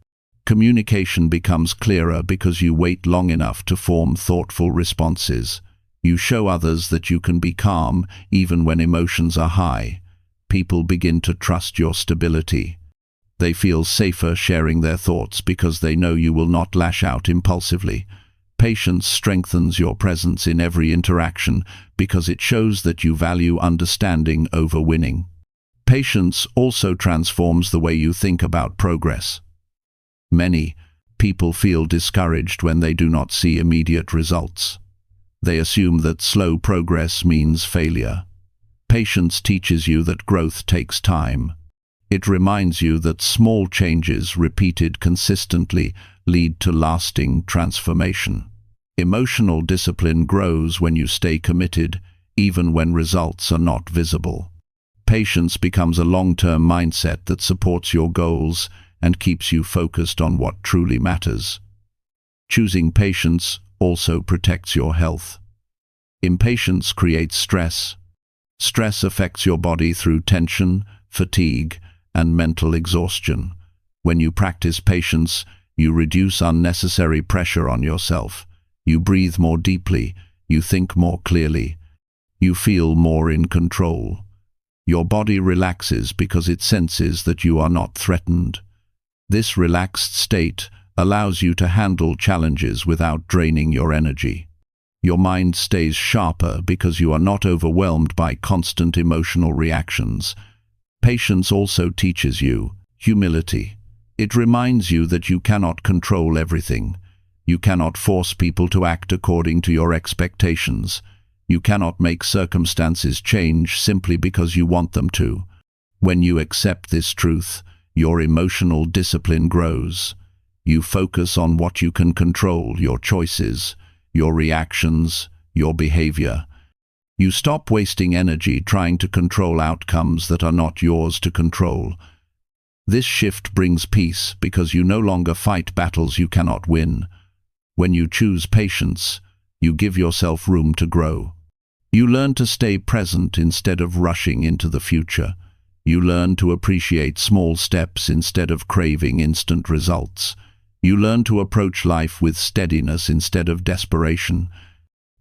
Communication becomes clearer because you wait long enough to form thoughtful responses. You show others that you can be calm even when emotions are high. People begin to trust your stability. They feel safer sharing their thoughts because they know you will not lash out impulsively. Patience strengthens your presence in every interaction because it shows that you value understanding over winning. Patience also transforms the way you think about progress. Many people feel discouraged when they do not see immediate results. They assume that slow progress means failure. Patience teaches you that growth takes time. It reminds you that small changes repeated consistently lead to lasting transformation. Emotional discipline grows when you stay committed, even when results are not visible. Patience becomes a long-term mindset that supports your goals and keeps you focused on what truly matters. Choosing patience also protects your health. Impatience creates stress. Stress affects your body through tension, fatigue, and mental exhaustion. When you practice patience, you reduce unnecessary pressure on yourself. You breathe more deeply, you think more clearly, you feel more in control. Your body relaxes because it senses that you are not threatened. This relaxed state allows you to handle challenges without draining your energy. Your mind stays sharper because you are not overwhelmed by constant emotional reactions. Patience also teaches you humility. It reminds you that you cannot control everything. You cannot force people to act according to your expectations. You cannot make circumstances change simply because you want them to. When you accept this truth, your emotional discipline grows. You focus on what you can control, your choices, your reactions, your behavior. You stop wasting energy trying to control outcomes that are not yours to control. This shift brings peace because you no longer fight battles you cannot win. When you choose patience, you give yourself room to grow. You learn to stay present instead of rushing into the future. You learn to appreciate small steps instead of craving instant results. You learn to approach life with steadiness instead of desperation.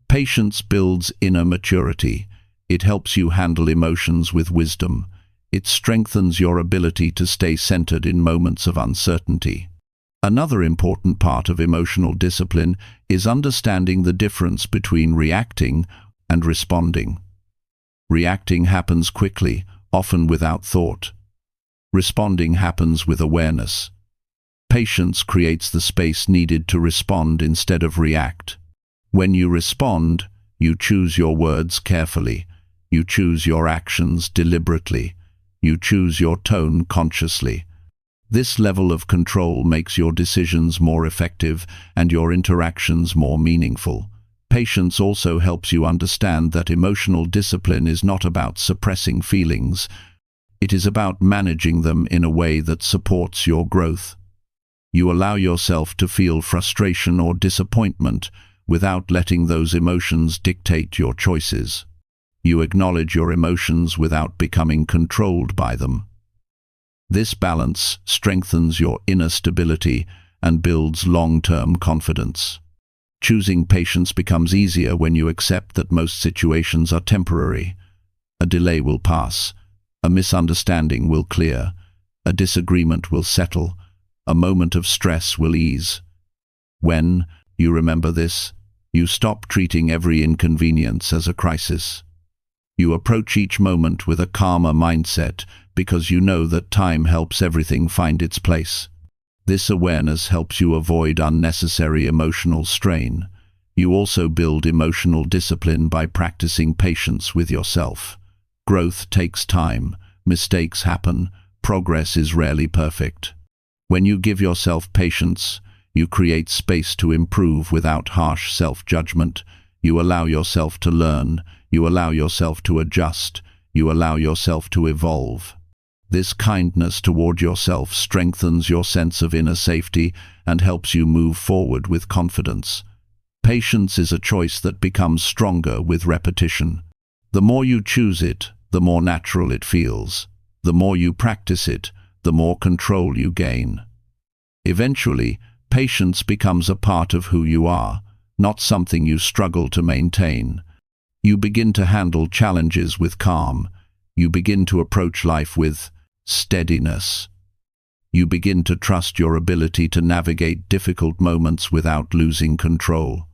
Patience builds inner maturity. It helps you handle emotions with wisdom. It strengthens your ability to stay centered in moments of uncertainty. Another important part of emotional discipline is understanding the difference between reacting and responding. Reacting happens quickly, often without thought. Responding happens with awareness. Patience creates the space needed to respond instead of react. When you respond, you choose your words carefully. You choose your actions deliberately. You choose your tone consciously. This level of control makes your decisions more effective and your interactions more meaningful. Patience also helps you understand that emotional discipline is not about suppressing feelings. It is about managing them in a way that supports your growth. You allow yourself to feel frustration or disappointment without letting those emotions dictate your choices. You acknowledge your emotions without becoming controlled by them. This balance strengthens your inner stability and builds long-term confidence. Choosing patience becomes easier when you accept that most situations are temporary. A delay will pass. A misunderstanding will clear. A disagreement will settle. A moment of stress will ease. When you remember this, you stop treating every inconvenience as a crisis. You approach each moment with a calmer mindset because you know that time helps everything find its place. This awareness helps you avoid unnecessary emotional strain. You also build emotional discipline by practicing patience with yourself. Growth takes time, mistakes happen, progress is rarely perfect. When you give yourself patience, you create space to improve without harsh self-judgment. You allow yourself to learn, you allow yourself to adjust, you allow yourself to evolve. This kindness toward yourself strengthens your sense of inner safety and helps you move forward with confidence. Patience is a choice that becomes stronger with repetition. The more you choose it, the more natural it feels. The more you practice it, the more control you gain. Eventually, patience becomes a part of who you are, not something you struggle to maintain. You begin to handle challenges with calm. You begin to approach life with steadiness. You begin to trust your ability to navigate difficult moments without losing control.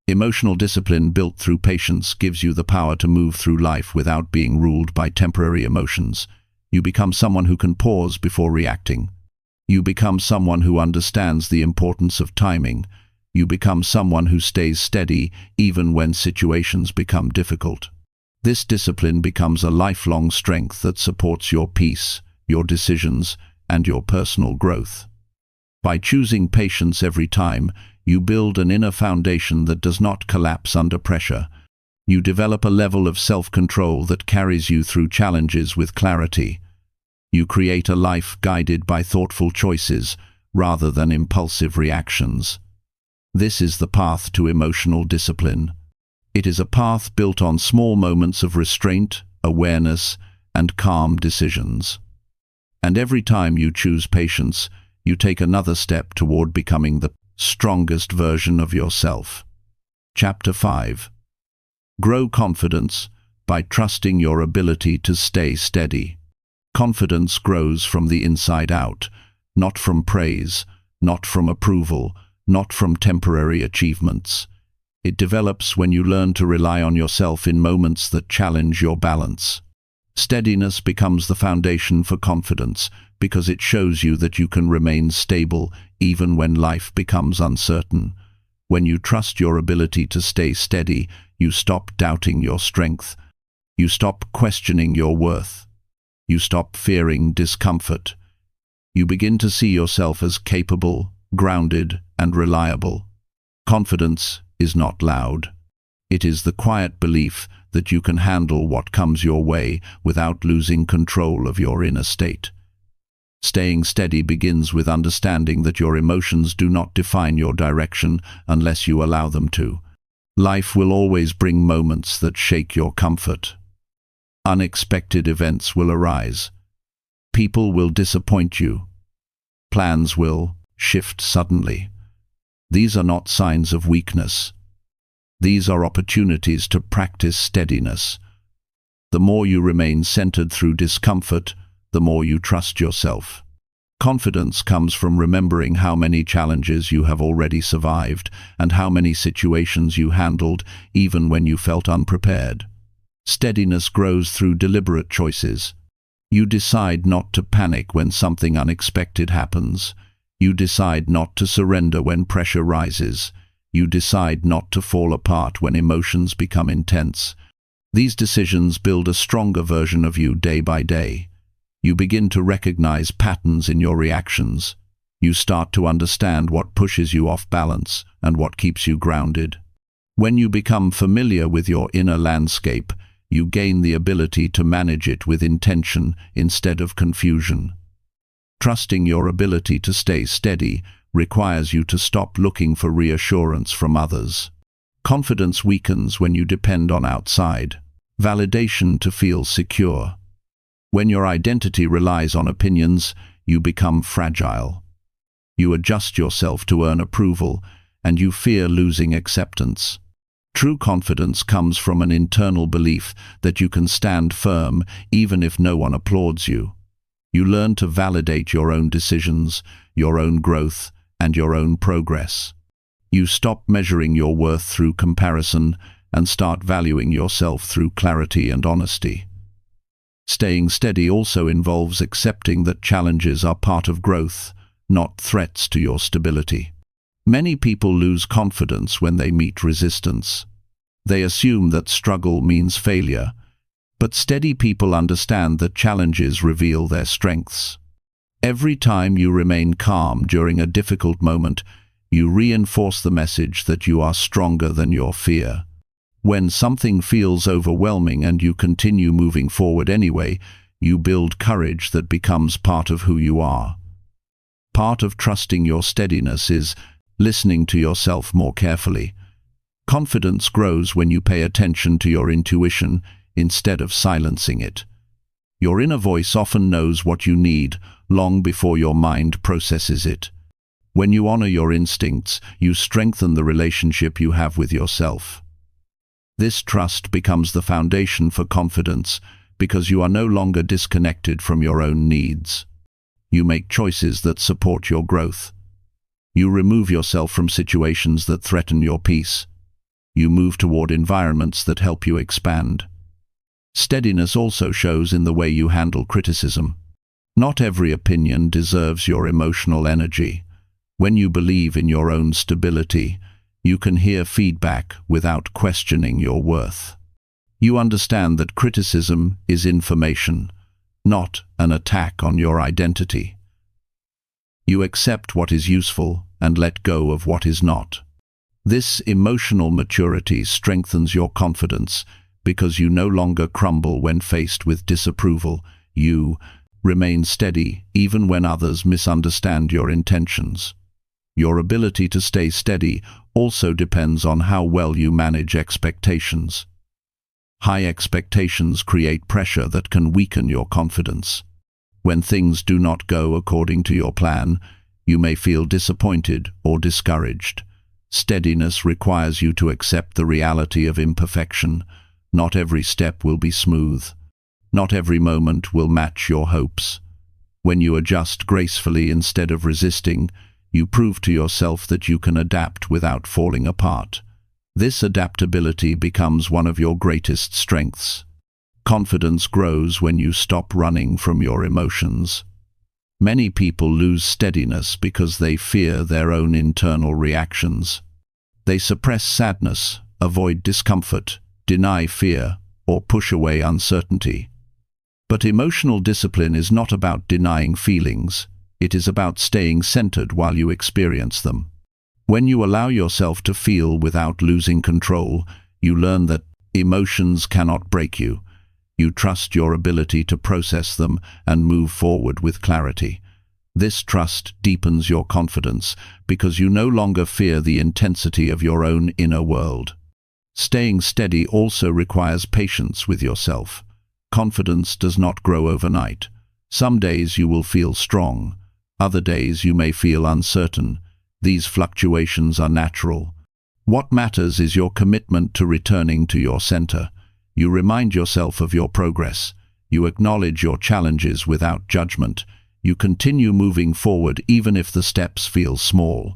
Emotional discipline built through patience gives you the power to move through life without being ruled by temporary emotions. You become someone who can pause before reacting. You become someone who understands the importance of timing. You become someone who stays steady even when situations become difficult. This discipline becomes a lifelong strength that supports your peace, your decisions, and your personal growth. By choosing patience every time, You build an inner foundation that does not collapse under pressure. You develop a level of self-control that carries you through challenges with clarity. You create a life guided by thoughtful choices rather than impulsive reactions. This is the path to emotional discipline. It is a path built on small moments of restraint, awareness, and calm decisions. And every time you choose patience, you take another step toward becoming the strongest version of yourself. Chapter 5. Grow confidence by trusting your ability to stay steady. Confidence grows from the inside out, not from praise, not from approval, not from temporary achievements. It develops when you learn to rely on yourself in moments that challenge your balance. Steadiness becomes the foundation for confidence because it shows you that you can remain stable even when life becomes uncertain. When you trust your ability to stay steady, you stop doubting your strength. You stop questioning your worth. You stop fearing discomfort. You begin to see yourself as capable, grounded, and reliable. Confidence is not loud. It is the quiet belief that you can handle what comes your way without losing control of your inner state. Staying steady begins with understanding that your emotions do not define your direction unless you allow them to. Life will always bring moments that shake your comfort. Unexpected events will arise. People will disappoint you. Plans will shift suddenly. These are not signs of weakness. These are opportunities to practice steadiness. The more you remain centered through discomfort, the more you trust yourself. Confidence comes from remembering how many challenges you have already survived and how many situations you handled even when you felt unprepared. Steadiness grows through deliberate choices. You decide not to panic when something unexpected happens. You decide not to surrender when pressure rises. You decide not to fall apart when emotions become intense. These decisions build a stronger version of you day by day. You begin to recognize patterns in your reactions. You start to understand what pushes you off balance and what keeps you grounded. When you become familiar with your inner landscape, you gain the ability to manage it with intention instead of confusion. Trusting your ability to stay steady requires you to stop looking for reassurance from others. Confidence weakens when you depend on outside validation to feel secure. When your identity relies on opinions, you become fragile. You adjust yourself to earn approval, and you fear losing acceptance. True confidence comes from an internal belief that you can stand firm even if no one applauds you. You learn to validate your own decisions, your own growth, and your own progress. You stop measuring your worth through comparison and start valuing yourself through clarity and honesty. Staying steady also involves accepting that challenges are part of growth, not threats to your stability. Many people lose confidence when they meet resistance. They assume that struggle means failure, but steady people understand that challenges reveal their strengths. Every time you remain calm during a difficult moment, you reinforce the message that you are stronger than your fear. When something feels overwhelming and you continue moving forward anyway, you build courage that becomes part of who you are. Part of trusting your steadiness is listening to yourself more carefully. Confidence grows when you pay attention to your intuition instead of silencing it. Your inner voice often knows what you need long before your mind processes it. When you honor your instincts, you strengthen the relationship you have with yourself. This trust becomes the foundation for confidence because you are no longer disconnected from your own needs. You make choices that support your growth. You remove yourself from situations that threaten your peace. You move toward environments that help you expand. Steadiness also shows in the way you handle criticism. Not every opinion deserves your emotional energy. When you believe in your own stability, you can hear feedback without questioning your worth. You understand that criticism is information, not an attack on your identity. You accept what is useful and let go of what is not. This emotional maturity strengthens your confidence because you no longer crumble when faced with disapproval. You remain steady even when others misunderstand your intentions. Your ability to stay steady also depends on how well you manage expectations. High expectations create pressure that can weaken your confidence. When things do not go according to your plan, you may feel disappointed or discouraged. Steadiness requires you to accept the reality of imperfection. Not every step will be smooth. Not every moment will match your hopes. When you adjust gracefully instead of resisting, you prove to yourself that you can adapt without falling apart. This adaptability becomes one of your greatest strengths. Confidence grows when you stop running from your emotions. Many people lose steadiness because they fear their own internal reactions. They suppress sadness, avoid discomfort, deny fear, or push away uncertainty. But emotional discipline is not about denying feelings. It is about staying centered while you experience them. When you allow yourself to feel without losing control, you learn that emotions cannot break you. You trust your ability to process them and move forward with clarity. This trust deepens your confidence because you no longer fear the intensity of your own inner world. Staying steady also requires patience with yourself. Confidence does not grow overnight. Some days you will feel strong. Other days you may feel uncertain. These fluctuations are natural. What matters is your commitment to returning to your center. You remind yourself of your progress. You acknowledge your challenges without judgment. You continue moving forward even if the steps feel small.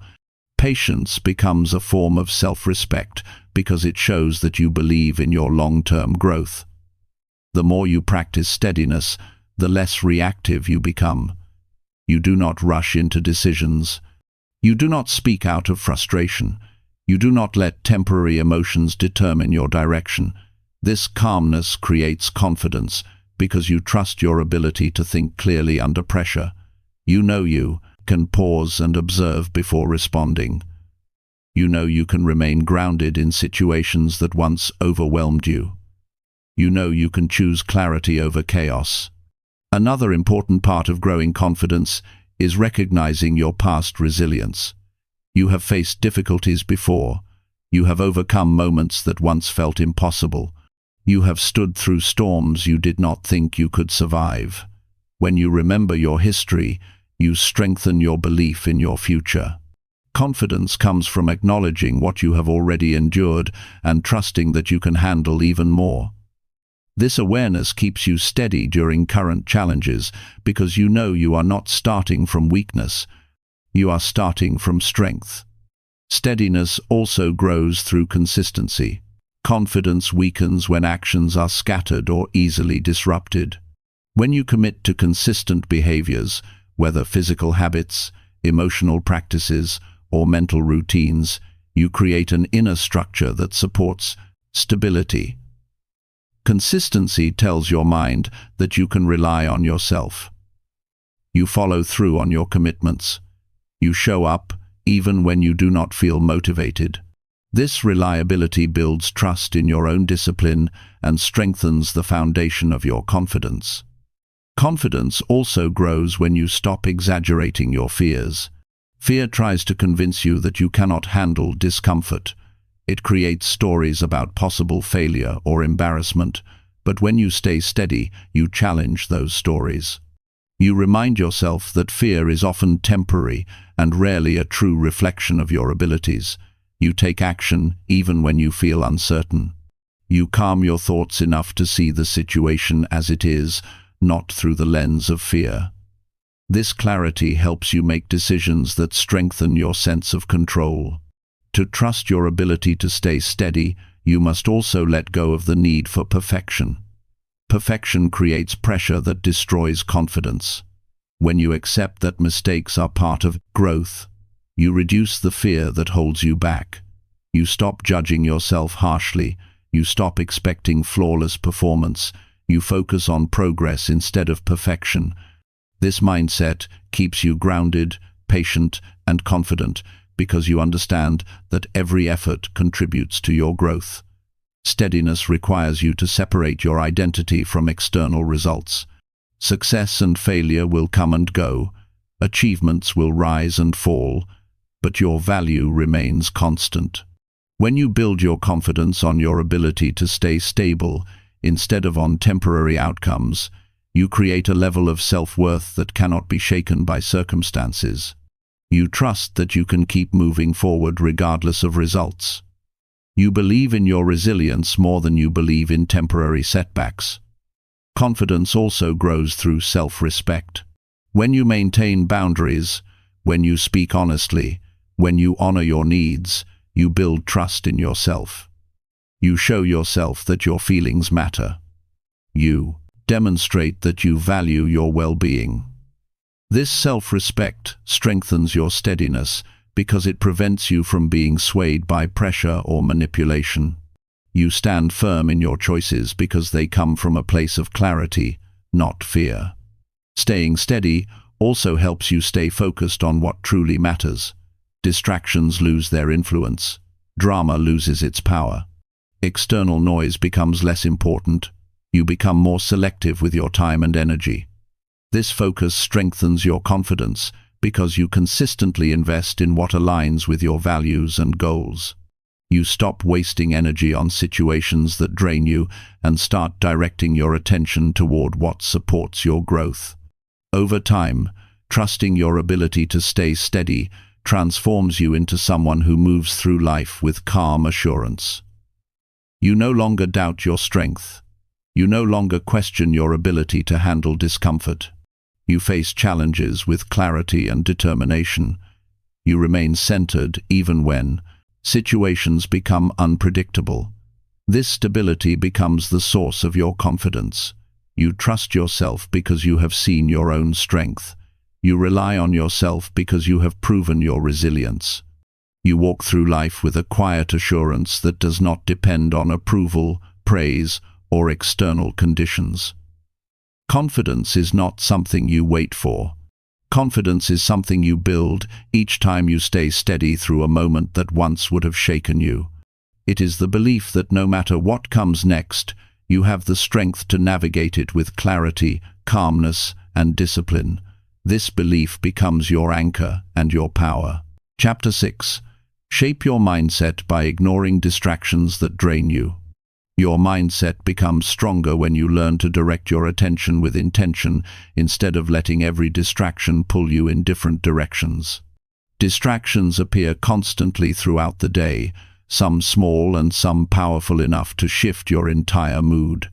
Patience becomes a form of self-respect because it shows that you believe in your long-term growth. The more you practice steadiness, the less reactive you become. You do not rush into decisions. You do not speak out of frustration. You do not let temporary emotions determine your direction. This calmness creates confidence because you trust your ability to think clearly under pressure. You know you can pause and observe before responding. You know you can remain grounded in situations that once overwhelmed you. You know you can choose clarity over chaos. Another important part of growing confidence is recognizing your past resilience. You have faced difficulties before. You have overcome moments that once felt impossible. You have stood through storms you did not think you could survive. When you remember your history, you strengthen your belief in your future. Confidence comes from acknowledging what you have already endured and trusting that you can handle even more. This awareness keeps you steady during current challenges because you know you are not starting from weakness. You are starting from strength. Steadiness also grows through consistency. Confidence weakens when actions are scattered or easily disrupted. When you commit to consistent behaviors, whether physical habits, emotional practices, or mental routines, you create an inner structure that supports stability. Consistency tells your mind that you can rely on yourself. You follow through on your commitments. You show up even when you do not feel motivated. This reliability builds trust in your own discipline and strengthens the foundation of your confidence. Confidence also grows when you stop exaggerating your fears. Fear tries to convince you that you cannot handle discomfort. It creates stories about possible failure or embarrassment, but when you stay steady, you challenge those stories. You remind yourself that fear is often temporary and rarely a true reflection of your abilities. You take action even when you feel uncertain. You calm your thoughts enough to see the situation as it is, not through the lens of fear. This clarity helps you make decisions that strengthen your sense of control. To trust your ability to stay steady, you must also let go of the need for perfection. Perfection creates pressure that destroys confidence. When you accept that mistakes are part of growth, you reduce the fear that holds you back. You stop judging yourself harshly. You stop expecting flawless performance. You focus on progress instead of perfection. This mindset keeps you grounded, patient, and confident because you understand that every effort contributes to your growth. Steadiness requires you to separate your identity from external results. Success and failure will come and go, achievements will rise and fall, but your value remains constant. When you build your confidence on your ability to stay stable instead of on temporary outcomes, you create a level of self-worth that cannot be shaken by circumstances. You trust that you can keep moving forward regardless of results. You believe in your resilience more than you believe in temporary setbacks. Confidence also grows through self-respect. When you maintain boundaries, when you speak honestly, when you honor your needs, you build trust in yourself. You show yourself that your feelings matter. You demonstrate that you value your well-being. This self-respect strengthens your steadiness because it prevents you from being swayed by pressure or manipulation. You stand firm in your choices because they come from a place of clarity, not fear. Staying steady also helps you stay focused on what truly matters. Distractions lose their influence. Drama loses its power. External noise becomes less important. You become more selective with your time and energy. This focus strengthens your confidence because you consistently invest in what aligns with your values and goals. You stop wasting energy on situations that drain you and start directing your attention toward what supports your growth. Over time, trusting your ability to stay steady transforms you into someone who moves through life with calm assurance. You no longer doubt your strength. You no longer question your ability to handle discomfort. You face challenges with clarity and determination. You remain centered even when situations become unpredictable. This stability becomes the source of your confidence. You trust yourself because you have seen your own strength. You rely on yourself because you have proven your resilience. You walk through life with a quiet assurance that does not depend on approval, praise, or external conditions. Confidence is not something you wait for. Confidence is something you build each time you stay steady through a moment that once would have shaken you. It is the belief that no matter what comes next, you have the strength to navigate it with clarity, calmness, and discipline. This belief becomes your anchor and your power. Chapter 6. Shape your mindset by ignoring distractions that drain you. Your mindset becomes stronger when you learn to direct your attention with intention instead of letting every distraction pull you in different directions. Distractions appear constantly throughout the day, some small and some powerful enough to shift your entire mood.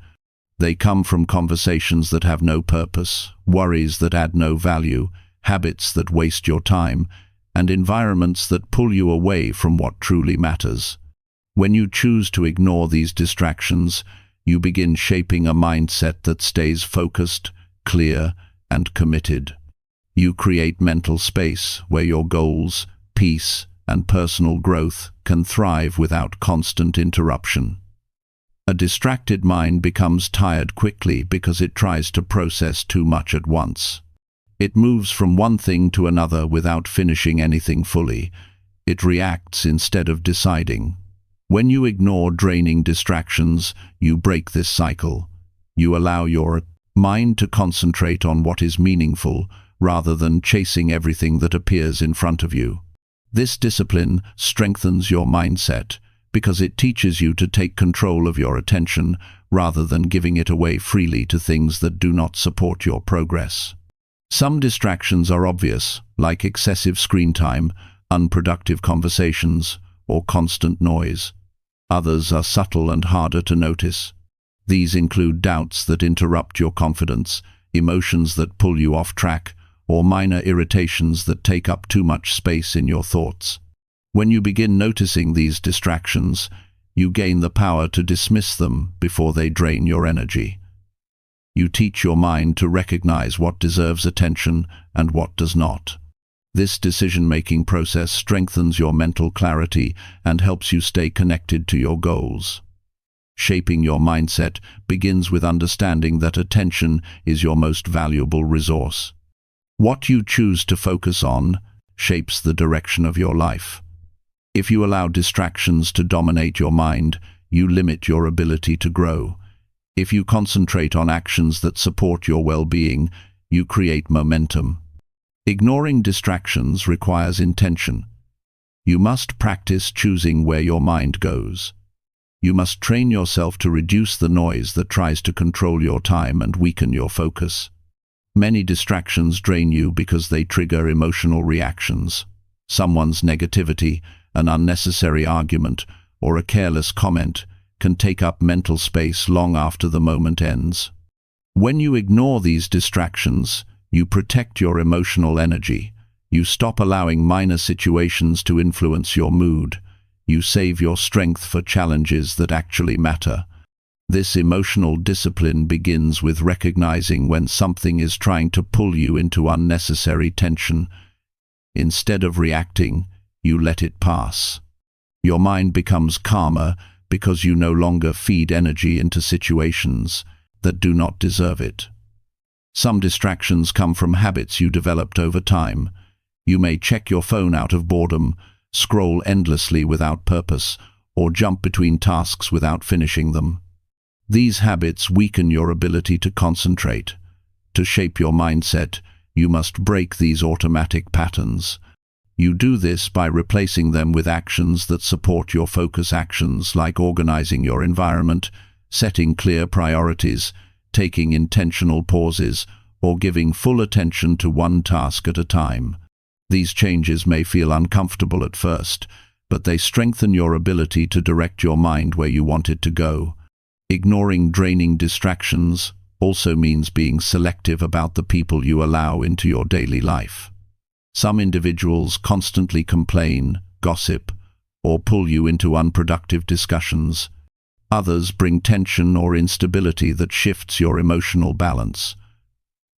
They come from conversations that have no purpose, worries that add no value, habits that waste your time, and environments that pull you away from what truly matters. When you choose to ignore these distractions, you begin shaping a mindset that stays focused, clear, and committed. You create mental space where your goals, peace, and personal growth can thrive without constant interruption. A distracted mind becomes tired quickly because it tries to process too much at once. It moves from one thing to another without finishing anything fully. It reacts instead of deciding. When you ignore draining distractions, you break this cycle. You allow your mind to concentrate on what is meaningful rather than chasing everything that appears in front of you. This discipline strengthens your mindset because it teaches you to take control of your attention rather than giving it away freely to things that do not support your progress. Some distractions are obvious, like excessive screen time, unproductive conversations, or constant noise. Others are subtle and harder to notice. These include doubts that interrupt your confidence, emotions that pull you off track, or minor irritations that take up too much space in your thoughts. When you begin noticing these distractions, you gain the power to dismiss them before they drain your energy. You teach your mind to recognize what deserves attention and what does not. This decision-making process strengthens your mental clarity and helps you stay connected to your goals. Shaping your mindset begins with understanding that attention is your most valuable resource. What you choose to focus on shapes the direction of your life. If you allow distractions to dominate your mind, you limit your ability to grow. If you concentrate on actions that support your well-being, you create momentum. Ignoring distractions requires intention. You must practice choosing where your mind goes. You must train yourself to reduce the noise that tries to control your time and weaken your focus. Many distractions drain you because they trigger emotional reactions. Someone's negativity, an unnecessary argument, or a careless comment can take up mental space long after the moment ends. When you ignore these distractions, you protect your emotional energy. You stop allowing minor situations to influence your mood. You save your strength for challenges that actually matter. This emotional discipline begins with recognizing when something is trying to pull you into unnecessary tension. Instead of reacting, you let it pass. Your mind becomes calmer because you no longer feed energy into situations that do not deserve it. Some distractions come from habits you developed over time. You may check your phone out of boredom, scroll endlessly without purpose, or jump between tasks without finishing them. These habits weaken your ability to concentrate. To shape your mindset, you must break these automatic patterns. You do this by replacing them with actions that support your focus. Actions like organizing your environment, setting clear priorities, taking intentional pauses, or giving full attention to one task at a time. These changes may feel uncomfortable at first, but they strengthen your ability to direct your mind where you want it to go. Ignoring draining distractions also means being selective about the people you allow into your daily life. Some individuals constantly complain, gossip, or pull you into unproductive discussions. Others bring tension or instability that shifts your emotional balance.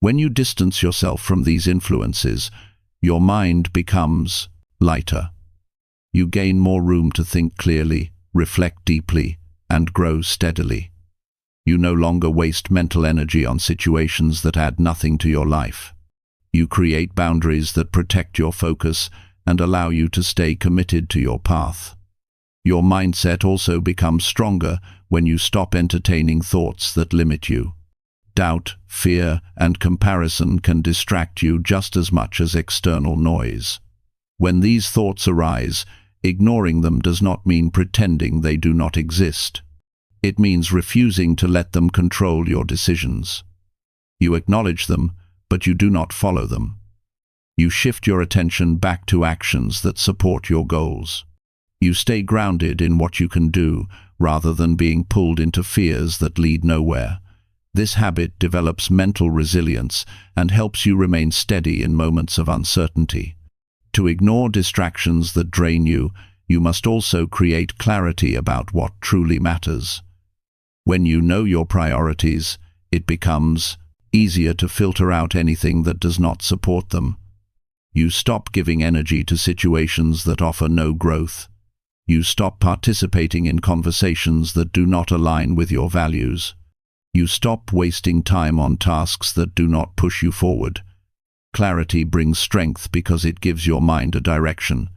When you distance yourself from these influences, your mind becomes lighter. You gain more room to think clearly, reflect deeply, and grow steadily. You no longer waste mental energy on situations that add nothing to your life. You create boundaries that protect your focus and allow you to stay committed to your path. Your mindset also becomes stronger when you stop entertaining thoughts that limit you. Doubt, fear, and comparison can distract you just as much as external noise. When these thoughts arise, ignoring them does not mean pretending they do not exist. It means refusing to let them control your decisions. You acknowledge them, but you do not follow them. You shift your attention back to actions that support your goals. You stay grounded in what you can do, rather than being pulled into fears that lead nowhere. This habit develops mental resilience and helps you remain steady in moments of uncertainty. To ignore distractions that drain you, you must also create clarity about what truly matters. When you know your priorities, it becomes easier to filter out anything that does not support them. You stop giving energy to situations that offer no growth. You stop participating in conversations that do not align with your values. You stop wasting time on tasks that do not push you forward. Clarity brings strength because it gives your mind a direction.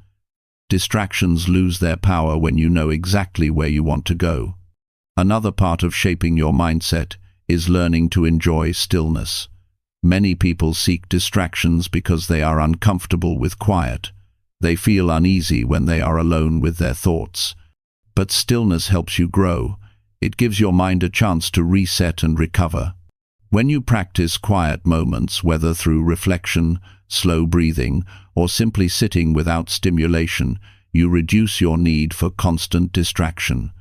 Distractions lose their power when you know exactly where you want to go. Another part of shaping your mindset is learning to enjoy stillness. Many people seek distractions because they are uncomfortable with quiet. They feel uneasy when they are alone with their thoughts. But stillness helps you grow. It gives your mind a chance to reset and recover. When you practice quiet moments, whether through reflection, slow breathing, or simply sitting without stimulation, you reduce your need for constant distraction.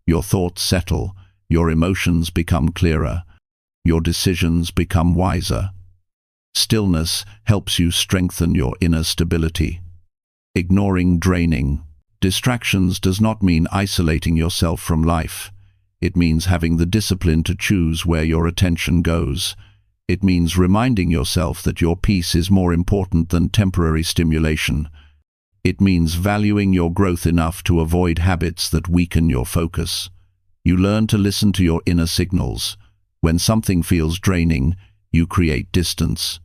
Your thoughts settle, your emotions become clearer, your decisions become wiser. Stillness helps you strengthen your inner stability. Ignoring draining distractions does not mean isolating yourself from life. It means having the discipline to choose where your attention goes. It means reminding yourself that your peace is more important than temporary stimulation. It means valuing your growth enough to avoid habits that weaken your focus. You learn to listen to your inner signals. When something feels draining, you create distance.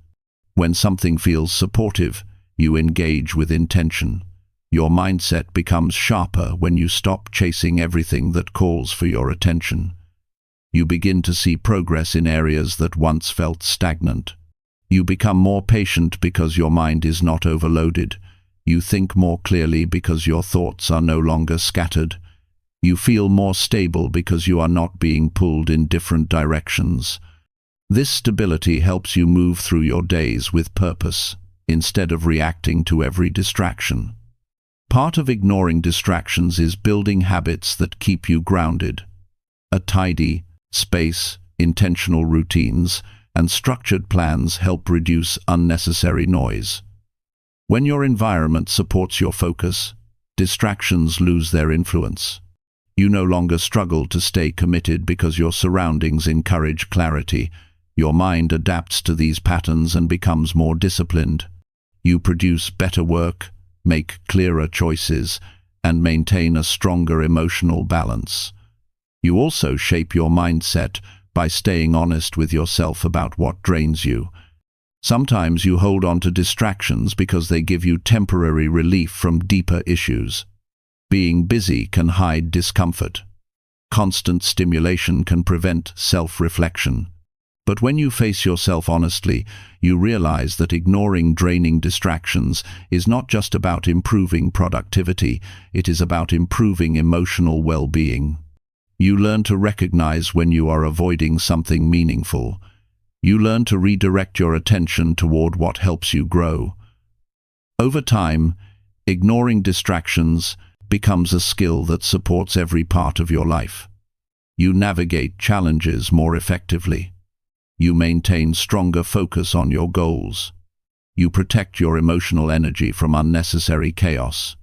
When something feels supportive, You engage with intention. Your mindset becomes sharper when you stop chasing everything that calls for your attention. You begin to see progress in areas that once felt stagnant. You become more patient because your mind is not overloaded. You think more clearly because your thoughts are no longer scattered. You feel more stable because you are not being pulled in different directions. This stability helps you move through your days with purpose, instead of reacting to every distraction. Part of ignoring distractions is building habits that keep you grounded. A tidy space, intentional routines, and structured plans help reduce unnecessary noise. When your environment supports your focus, distractions lose their influence. You no longer struggle to stay committed because your surroundings encourage clarity. Your mind adapts to these patterns and becomes more disciplined. You produce better work, make clearer choices, and maintain a stronger emotional balance. You also shape your mindset by staying honest with yourself about what drains you. Sometimes you hold on to distractions because they give you temporary relief from deeper issues. Being busy can hide discomfort. Constant stimulation can prevent self-reflection. But when you face yourself honestly, you realize that ignoring draining distractions is not just about improving productivity, it is about improving emotional well-being. You learn to recognize when you are avoiding something meaningful. You learn to redirect your attention toward what helps you grow. Over time, ignoring distractions becomes a skill that supports every part of your life. You navigate challenges more effectively. You maintain stronger focus on your goals. You protect your emotional energy from unnecessary chaos.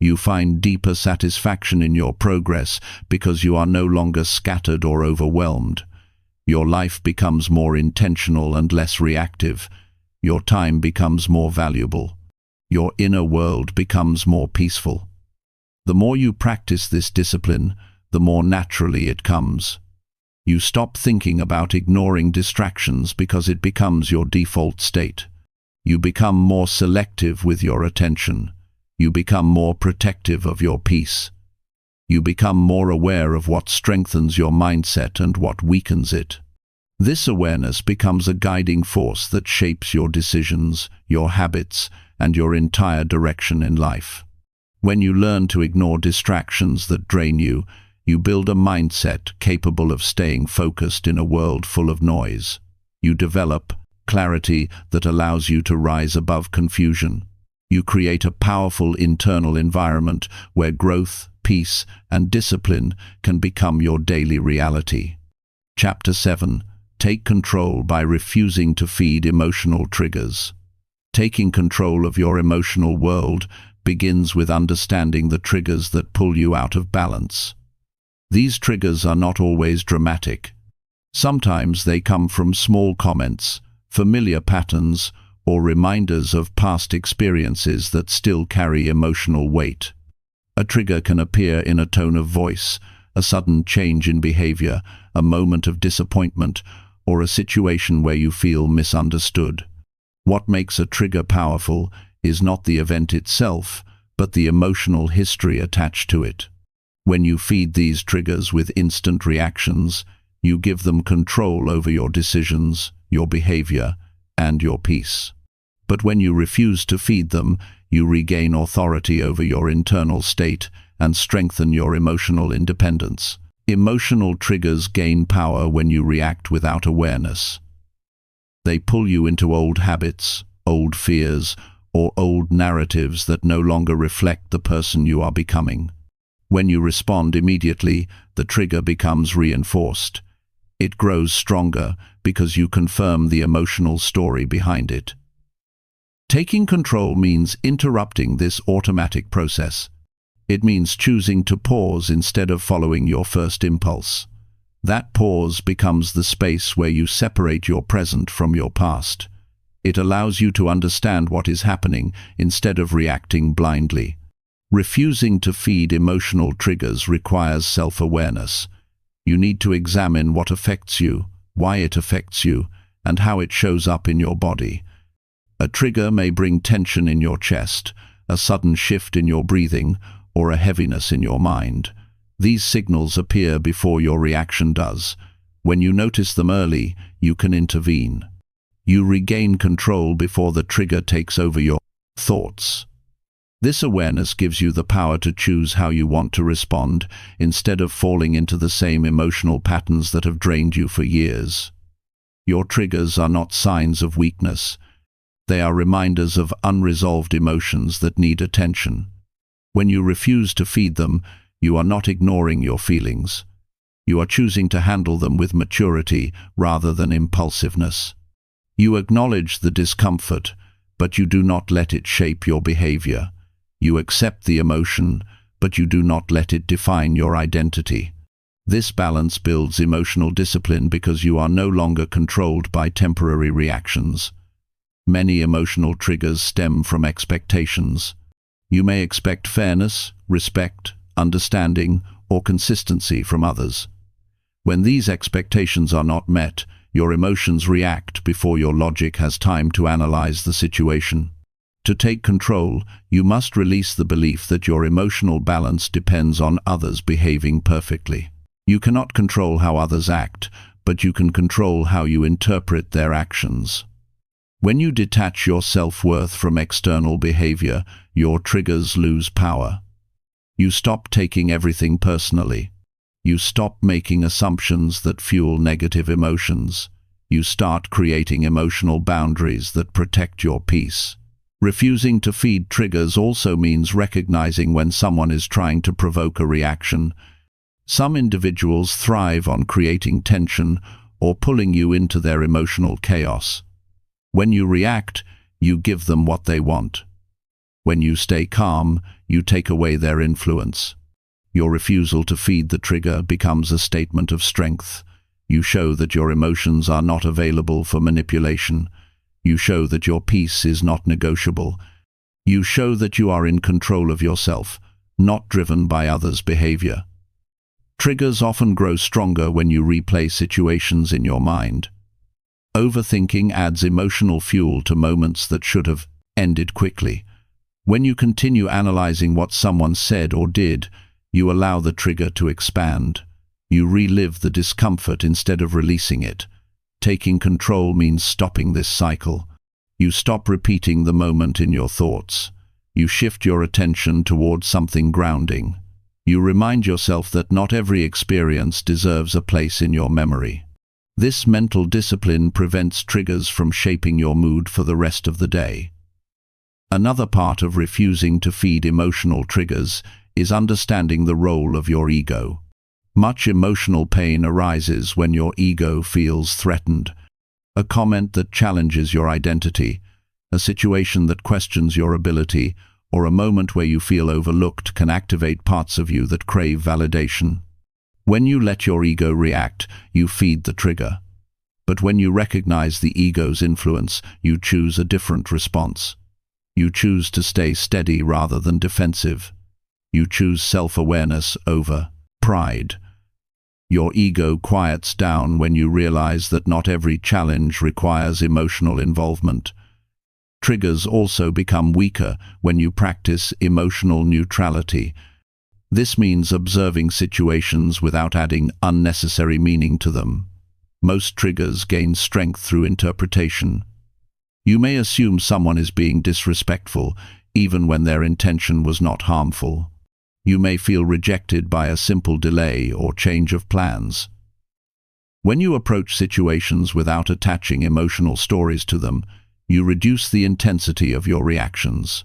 You find deeper satisfaction in your progress because you are no longer scattered or overwhelmed. Your life becomes more intentional and less reactive. Your time becomes more valuable. Your inner world becomes more peaceful. The more you practice this discipline, the more naturally it comes. You stop thinking about ignoring distractions because it becomes your default state. You become more selective with your attention. You become more protective of your peace. You become more aware of what strengthens your mindset and what weakens it. This awareness becomes a guiding force that shapes your decisions, your habits, and your entire direction in life. When you learn to ignore distractions that drain you, you build a mindset capable of staying focused in a world full of noise. You develop clarity that allows you to rise above confusion. You create a powerful internal environment where growth, peace, and discipline can become your daily reality. Chapter 7. Take control by refusing to feed emotional triggers. Taking control of your emotional world begins with understanding the triggers that pull you out of balance. These triggers are not always dramatic. Sometimes they come from small comments, familiar patterns, or reminders of past experiences that still carry emotional weight. A trigger can appear in a tone of voice, a sudden change in behavior, a moment of disappointment, or a situation where you feel misunderstood. What makes a trigger powerful is not the event itself, but the emotional history attached to it. When you feed these triggers with instant reactions, you give them control over your decisions, your behavior, and your peace. But when you refuse to feed them, you regain authority over your internal state and strengthen your emotional independence. Emotional triggers gain power when you react without awareness. They pull you into old habits, old fears, or old narratives that no longer reflect the person you are becoming. When you respond immediately, the trigger becomes reinforced. It grows stronger because you confirm the emotional story behind it. Taking control means interrupting this automatic process. It means choosing to pause instead of following your first impulse. That pause becomes the space where you separate your present from your past. It allows you to understand what is happening instead of reacting blindly. Refusing to feed emotional triggers requires self-awareness. You need to examine what affects you, why it affects you, and how it shows up in your body. A trigger may bring tension in your chest, a sudden shift in your breathing, or a heaviness in your mind. These signals appear before your reaction does. When you notice them early, you can intervene. You regain control before the trigger takes over your thoughts. This awareness gives you the power to choose how you want to respond, instead of falling into the same emotional patterns that have drained you for years. Your triggers are not signs of weakness. They are reminders of unresolved emotions that need attention. When you refuse to feed them, you are not ignoring your feelings. You are choosing to handle them with maturity rather than impulsiveness. You acknowledge the discomfort, but you do not let it shape your behavior. You accept the emotion, but you do not let it define your identity. This balance builds emotional discipline because you are no longer controlled by temporary reactions. Many emotional triggers stem from expectations. You may expect fairness, respect, understanding, or consistency from others. When these expectations are not met, your emotions react before your logic has time to analyze the situation. To take control, you must release the belief that your emotional balance depends on others behaving perfectly. You cannot control how others act, but you can control how you interpret their actions. When you detach your self-worth from external behavior, your triggers lose power. You stop taking everything personally. You stop making assumptions that fuel negative emotions. You start creating emotional boundaries that protect your peace. Refusing to feed triggers also means recognizing when someone is trying to provoke a reaction. Some individuals thrive on creating tension or pulling you into their emotional chaos. When you react, you give them what they want. When you stay calm, you take away their influence. Your refusal to feed the trigger becomes a statement of strength. You show that your emotions are not available for manipulation. You show that your peace is not negotiable. You show that you are in control of yourself, not driven by others' behavior. Triggers often grow stronger when you replay situations in your mind. Overthinking adds emotional fuel to moments that should have ended quickly. When you continue analyzing what someone said or did, you allow the trigger to expand. You relive the discomfort instead of releasing it. Taking control means stopping this cycle. You stop repeating the moment in your thoughts. You shift your attention towards something grounding. You remind yourself that not every experience deserves a place in your memory. This mental discipline prevents triggers from shaping your mood for the rest of the day. Another part of refusing to feed emotional triggers is understanding the role of your ego. Much emotional pain arises when your ego feels threatened. A comment that challenges your identity, a situation that questions your ability, or a moment where you feel overlooked can activate parts of you that crave validation. When you let your ego react, you feed the trigger. But when you recognize the ego's influence, you choose a different response. You choose to stay steady rather than defensive. You choose self-awareness over pride. Your ego quiets down when you realize that not every challenge requires emotional involvement. Triggers also become weaker when you practice emotional neutrality. This means observing situations without adding unnecessary meaning to them. Most triggers gain strength through interpretation. You may assume someone is being disrespectful, even when their intention was not harmful. You may feel rejected by a simple delay or change of plans. When you approach situations without attaching emotional stories to them, you reduce the intensity of your reactions.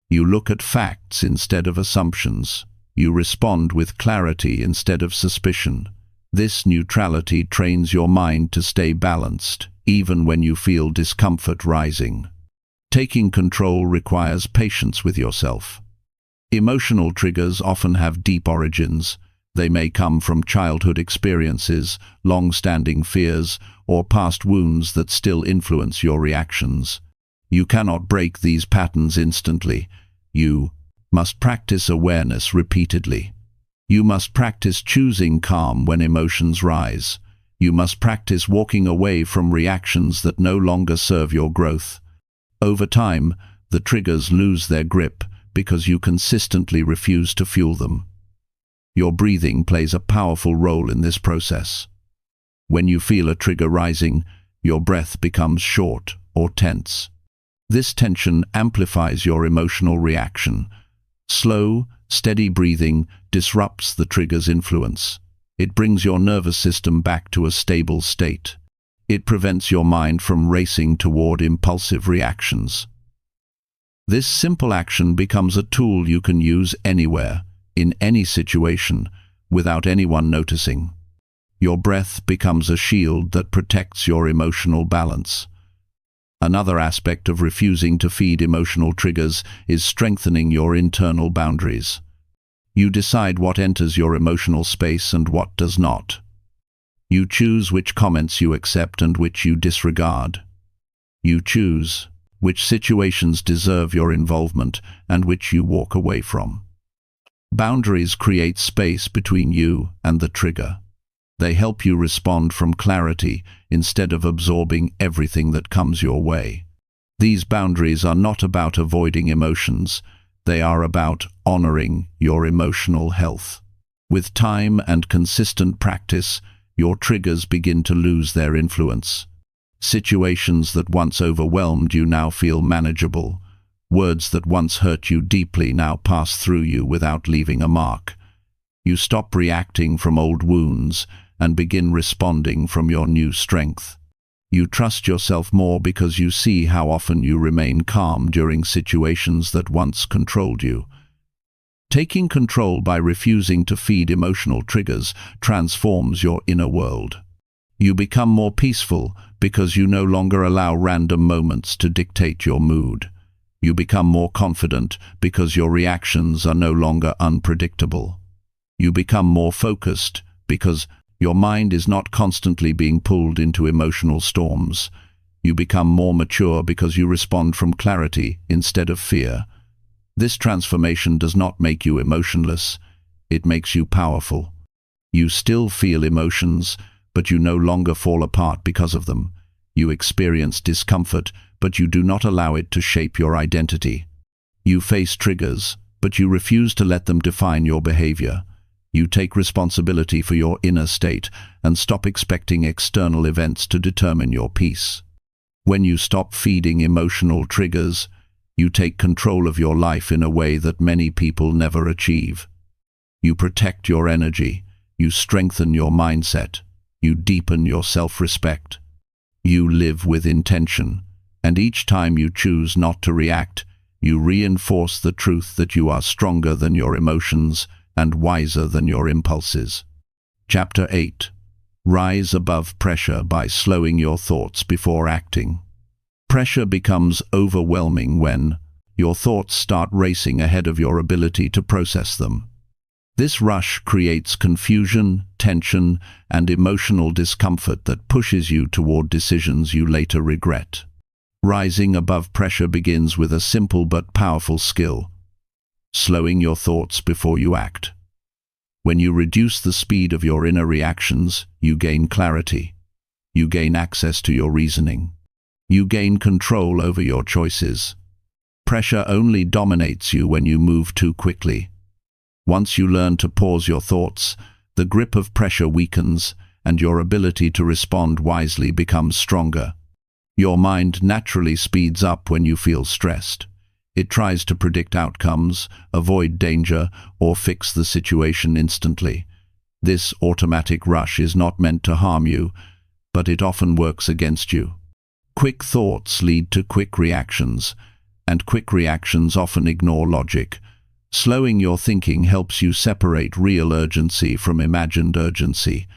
You look at facts instead of assumptions. You respond with clarity instead of suspicion. This neutrality trains your mind to stay balanced, even when you feel discomfort rising. Taking control requires patience with yourself. Emotional triggers often have deep origins. They may come from childhood experiences, long-standing fears, or past wounds that still influence your reactions. You cannot break these patterns instantly. You must practice awareness repeatedly. You must practice choosing calm when emotions rise. You must practice walking away from reactions that no longer serve your growth. Over time, the triggers lose their grip because you consistently refuse to fuel them. Your breathing plays a powerful role in this process. When you feel a trigger rising, your breath becomes short or tense. This tension amplifies your emotional reaction. Slow, steady breathing disrupts the trigger's influence. It brings your nervous system back to a stable state. It prevents your mind from racing toward impulsive reactions. This simple action becomes a tool you can use anywhere, in any situation, without anyone noticing. Your breath becomes a shield that protects your emotional balance. Another aspect of refusing to feed emotional triggers is strengthening your internal boundaries. You decide what enters your emotional space and what does not. You choose which comments you accept and which you disregard. You choose which situations deserve your involvement and which you walk away from. Boundaries create space between you and the trigger. They help you respond from clarity instead of absorbing everything that comes your way. These boundaries are not about avoiding emotions. They are about honoring your emotional health. With time and consistent practice, your triggers begin to lose their influence. Situations that once overwhelmed you now feel manageable. Words that once hurt you deeply now pass through you without leaving a mark. You stop reacting from old wounds and begin responding from your new strength. You trust yourself more because you see how often you remain calm during situations that once controlled you. Taking control by refusing to feed emotional triggers transforms your inner world. You become more peaceful because you no longer allow random moments to dictate your mood. You become more confident because your reactions are no longer unpredictable. You become more focused because your mind is not constantly being pulled into emotional storms. You become more mature because you respond from clarity instead of fear. This transformation does not make you emotionless. It makes you powerful. You still feel emotions, but you no longer fall apart because of them. You experience discomfort, but you do not allow it to shape your identity. You face triggers, but you refuse to let them define your behavior. You take responsibility for your inner state and stop expecting external events to determine your peace. When you stop feeding emotional triggers, you take control of your life in a way that many people never achieve. You protect your energy, you strengthen your mindset, you deepen your self-respect. You live with intention, and each time you choose not to react, you reinforce the truth that you are stronger than your emotions and wiser than your impulses. Chapter 8. Rise above pressure by slowing your thoughts before acting. Pressure becomes overwhelming when your thoughts start racing ahead of your ability to process them. This rush creates confusion, tension, and emotional discomfort that pushes you toward decisions you later regret. Rising above pressure begins with a simple but powerful skill: slowing your thoughts before you act. When you reduce the speed of your inner reactions, you gain clarity. You gain access to your reasoning. You gain control over your choices. Pressure only dominates you when you move too quickly. Once you learn to pause your thoughts, the grip of pressure weakens and your ability to respond wisely becomes stronger. Your mind naturally speeds up when you feel stressed. It tries to predict outcomes, avoid danger, or fix the situation instantly. This automatic rush is not meant to harm you, but it often works against you. Quick thoughts lead to quick reactions, and quick reactions often ignore logic. Slowing your thinking helps you separate real urgency from imagined urgency.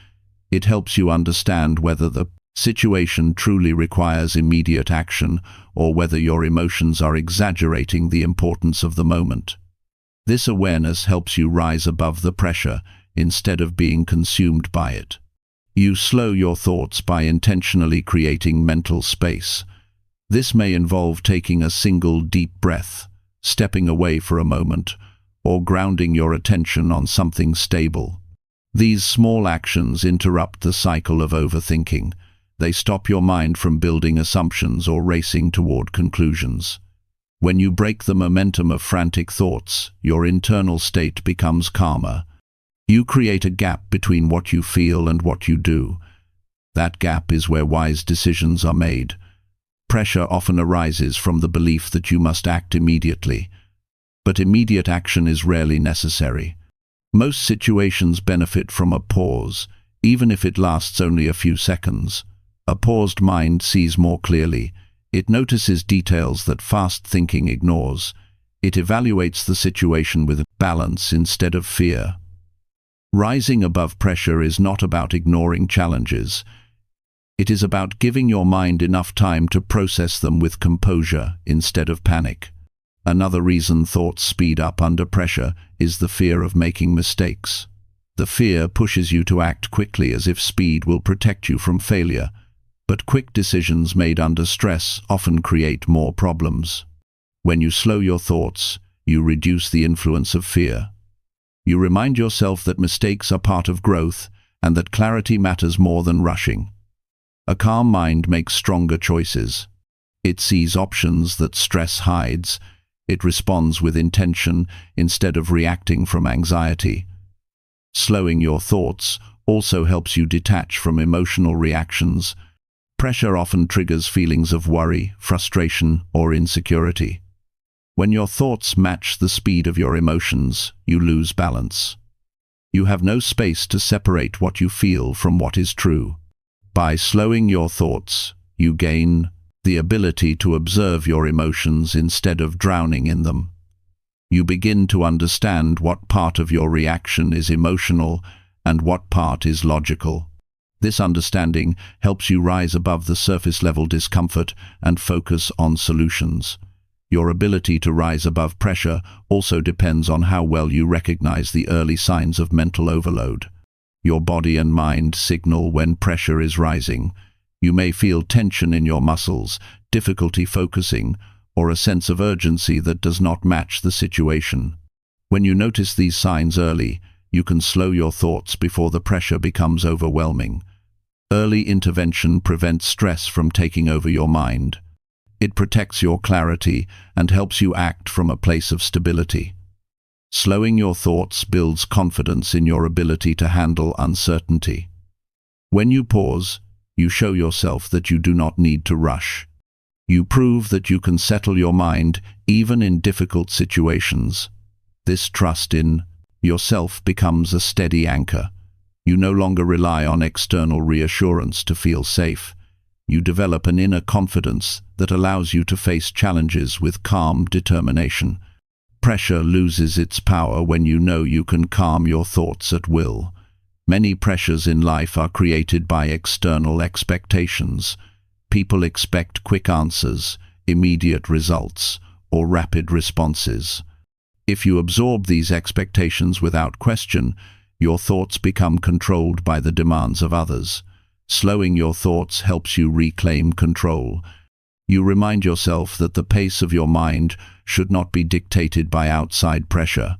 It helps you understand whether the situation truly requires immediate action or whether your emotions are exaggerating the importance of the moment. This awareness helps you rise above the pressure instead of being consumed by it. You slow your thoughts by intentionally creating mental space. This may involve taking a single deep breath, stepping away for a moment, or grounding your attention on something stable. These small actions interrupt the cycle of overthinking. They stop your mind from building assumptions or racing toward conclusions. When you break the momentum of frantic thoughts, your internal state becomes calmer. You create a gap between what you feel and what you do. That gap is where wise decisions are made. Pressure often arises from the belief that you must act immediately, but immediate action is rarely necessary. Most situations benefit from a pause, even if it lasts only a few seconds. A paused mind sees more clearly. It notices details that fast thinking ignores. It evaluates the situation with balance instead of fear. Rising above pressure is not about ignoring challenges. It is about giving your mind enough time to process them with composure instead of panic. Another reason thoughts speed up under pressure is the fear of making mistakes. The fear pushes you to act quickly as if speed will protect you from failure. But quick decisions made under stress often create more problems. When you slow your thoughts, you reduce the influence of fear. You remind yourself that mistakes are part of growth and that clarity matters more than rushing. A calm mind makes stronger choices. It sees options that stress hides. It responds with intention instead of reacting from anxiety. Slowing your thoughts also helps you detach from emotional reactions. Pressure often triggers feelings of worry, frustration, or insecurity. When your thoughts match the speed of your emotions, you lose balance. You have no space to separate what you feel from what is true. By slowing your thoughts, you gain the ability to observe your emotions instead of drowning in them. You begin to understand what part of your reaction is emotional and what part is logical. This understanding helps you rise above the surface-level discomfort and focus on solutions. Your ability to rise above pressure also depends on how well you recognize the early signs of mental overload. Your body and mind signal when pressure is rising. You may feel tension in your muscles, difficulty focusing, or a sense of urgency that does not match the situation. When you notice these signs early, you can slow your thoughts before the pressure becomes overwhelming. Early intervention prevents stress from taking over your mind. It protects your clarity and helps you act from a place of stability. Slowing your thoughts builds confidence in your ability to handle uncertainty. When you pause, you show yourself that you do not need to rush. You prove that you can settle your mind even in difficult situations. This trust in yourself becomes a steady anchor. You no longer rely on external reassurance to feel safe. You develop an inner confidence that allows you to face challenges with calm determination. Pressure loses its power when you know you can calm your thoughts at will. Many pressures in life are created by external expectations. People expect quick answers, immediate results, or rapid responses. If you absorb these expectations without question, your thoughts become controlled by the demands of others. Slowing your thoughts helps you reclaim control. You remind yourself that the pace of your mind should not be dictated by outside pressure.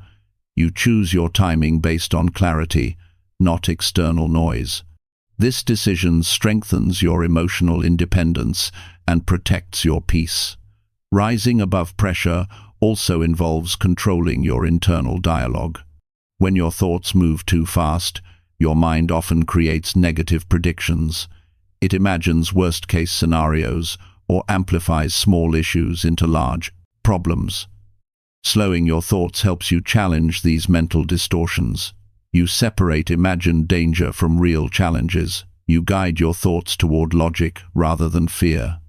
You choose your timing based on clarity, not external noise. This decision strengthens your emotional independence and protects your peace. Rising above pressure also involves controlling your internal dialogue. When your thoughts move too fast, your mind often creates negative predictions. It imagines worst-case scenarios or amplifies small issues into large problems. Slowing your thoughts helps you challenge these mental distortions. You separate imagined danger from real challenges. You guide your thoughts toward logic rather than fear.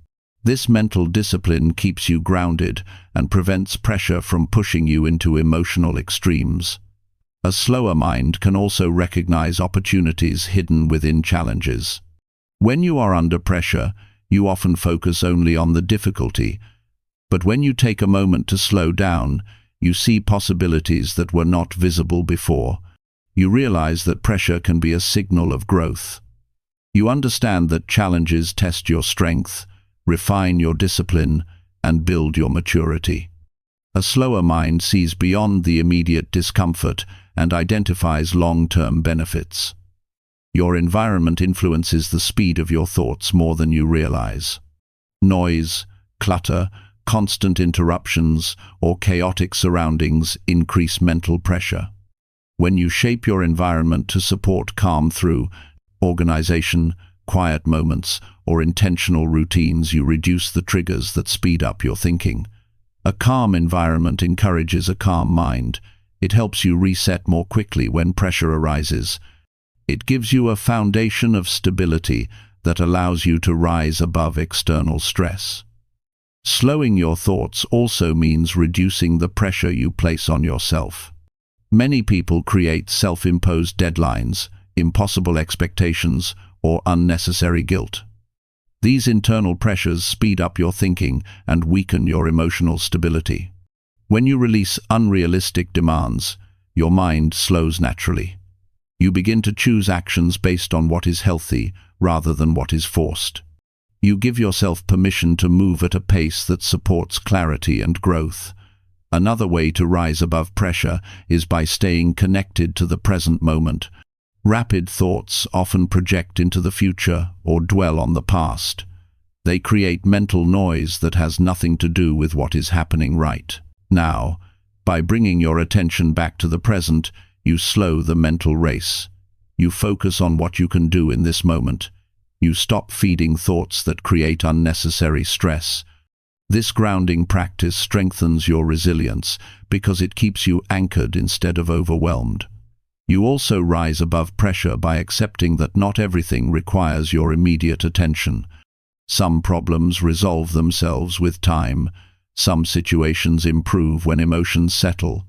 This mental discipline keeps you grounded and prevents pressure from pushing you into emotional extremes. A slower mind can also recognize opportunities hidden within challenges. When you are under pressure, you often focus only on the difficulty, but when you take a moment to slow down, you see possibilities that were not visible before. You realize that pressure can be a signal of growth. You understand that challenges test your strength, refine your discipline, and build your maturity. A slower mind sees beyond the immediate discomfort and identifies long-term benefits. Your environment influences the speed of your thoughts more than you realize. Noise, clutter, constant interruptions, or chaotic surroundings increase mental pressure. When you shape your environment to support calm through organization, quiet moments, or intentional routines, you reduce the triggers that speed up your thinking. A calm environment encourages a calm mind. It helps you reset more quickly when pressure arises. It gives you a foundation of stability that allows you to rise above external stress. Slowing your thoughts also means reducing the pressure you place on yourself. Many people create self-imposed deadlines, impossible expectations, or unnecessary guilt. These internal pressures speed up your thinking and weaken your emotional stability. When you release unrealistic demands, your mind slows naturally. You begin to choose actions based on what is healthy rather than what is forced. You give yourself permission to move at a pace that supports clarity and growth. Another way to rise above pressure is by staying connected to the present moment. Rapid thoughts often project into the future or dwell on the past. They create mental noise that has nothing to do with what is happening right now. By bringing your attention back to the present, you slow the mental race. You focus on what you can do in this moment. You stop feeding thoughts that create unnecessary stress. This grounding practice strengthens your resilience because it keeps you anchored instead of overwhelmed. You also rise above pressure by accepting that not everything requires your immediate attention. Some problems resolve themselves with time. Some situations improve when emotions settle.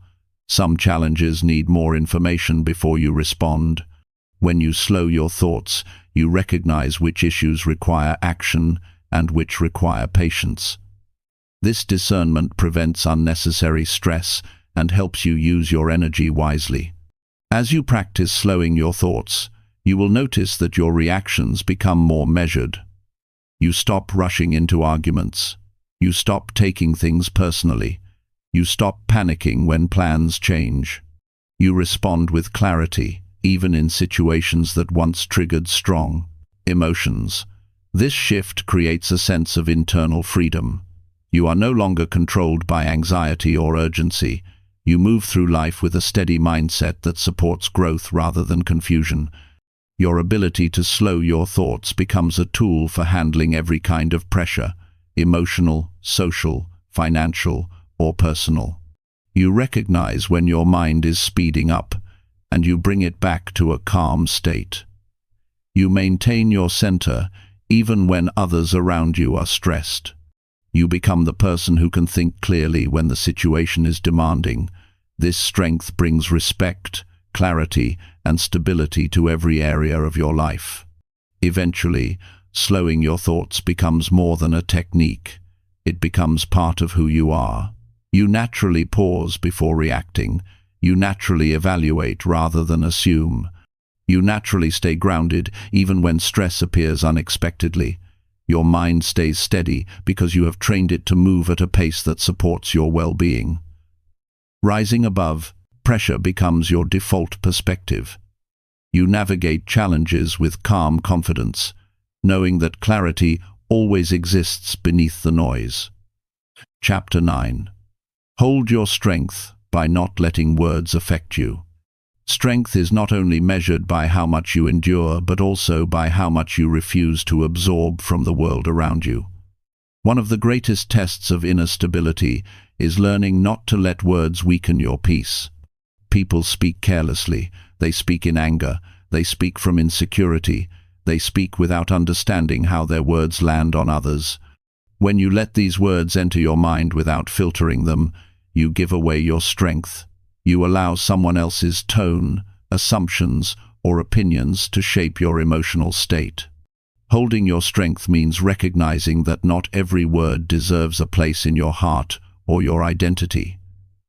Some challenges need more information before you respond. When you slow your thoughts, you recognize which issues require action and which require patience. This discernment prevents unnecessary stress and helps you use your energy wisely. As you practice slowing your thoughts, you will notice that your reactions become more measured. You stop rushing into arguments. You stop taking things personally. You stop panicking when plans change. You respond with clarity, even in situations that once triggered strong emotions. This shift creates a sense of internal freedom. You are no longer controlled by anxiety or urgency. You move through life with a steady mindset that supports growth rather than confusion. Your ability to slow your thoughts becomes a tool for handling every kind of pressure, emotional, social, financial, or personal. You recognize when your mind is speeding up, and you bring it back to a calm state. You maintain your center even when others around you are stressed. You become the person who can think clearly when the situation is demanding. This strength brings respect, clarity, and stability to every area of your life. Eventually, slowing your thoughts becomes more than a technique. It becomes part of who you are. You naturally pause before reacting. You naturally evaluate rather than assume. You naturally stay grounded even when stress appears unexpectedly. Your mind stays steady because you have trained it to move at a pace that supports your well-being. Rising above pressure becomes your default perspective. You navigate challenges with calm confidence, knowing that clarity always exists beneath the noise. Chapter 9. Hold your strength by not letting words affect you. Strength is not only measured by how much you endure, but also by how much you refuse to absorb from the world around you. One of the greatest tests of inner stability is learning not to let words weaken your peace. People speak carelessly, they speak in anger, they speak from insecurity, they speak without understanding how their words land on others. When you let these words enter your mind without filtering them, you give away your strength. You allow someone else's tone, assumptions, or opinions to shape your emotional state. Holding your strength means recognizing that not every word deserves a place in your heart or your identity.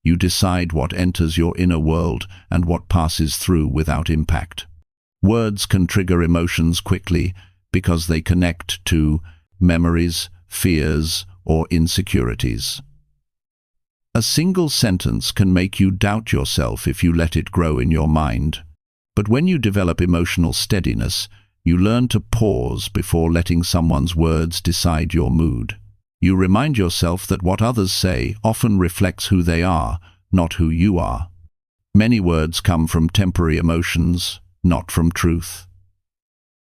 You decide what enters your inner world and what passes through without impact. Words can trigger emotions quickly because they connect to memories, fears, or insecurities. A single sentence can make you doubt yourself if you let it grow in your mind. But when you develop emotional steadiness, you learn to pause before letting someone's words decide your mood. You remind yourself that what others say often reflects who they are, not who you are. Many words come from temporary emotions, not from truth.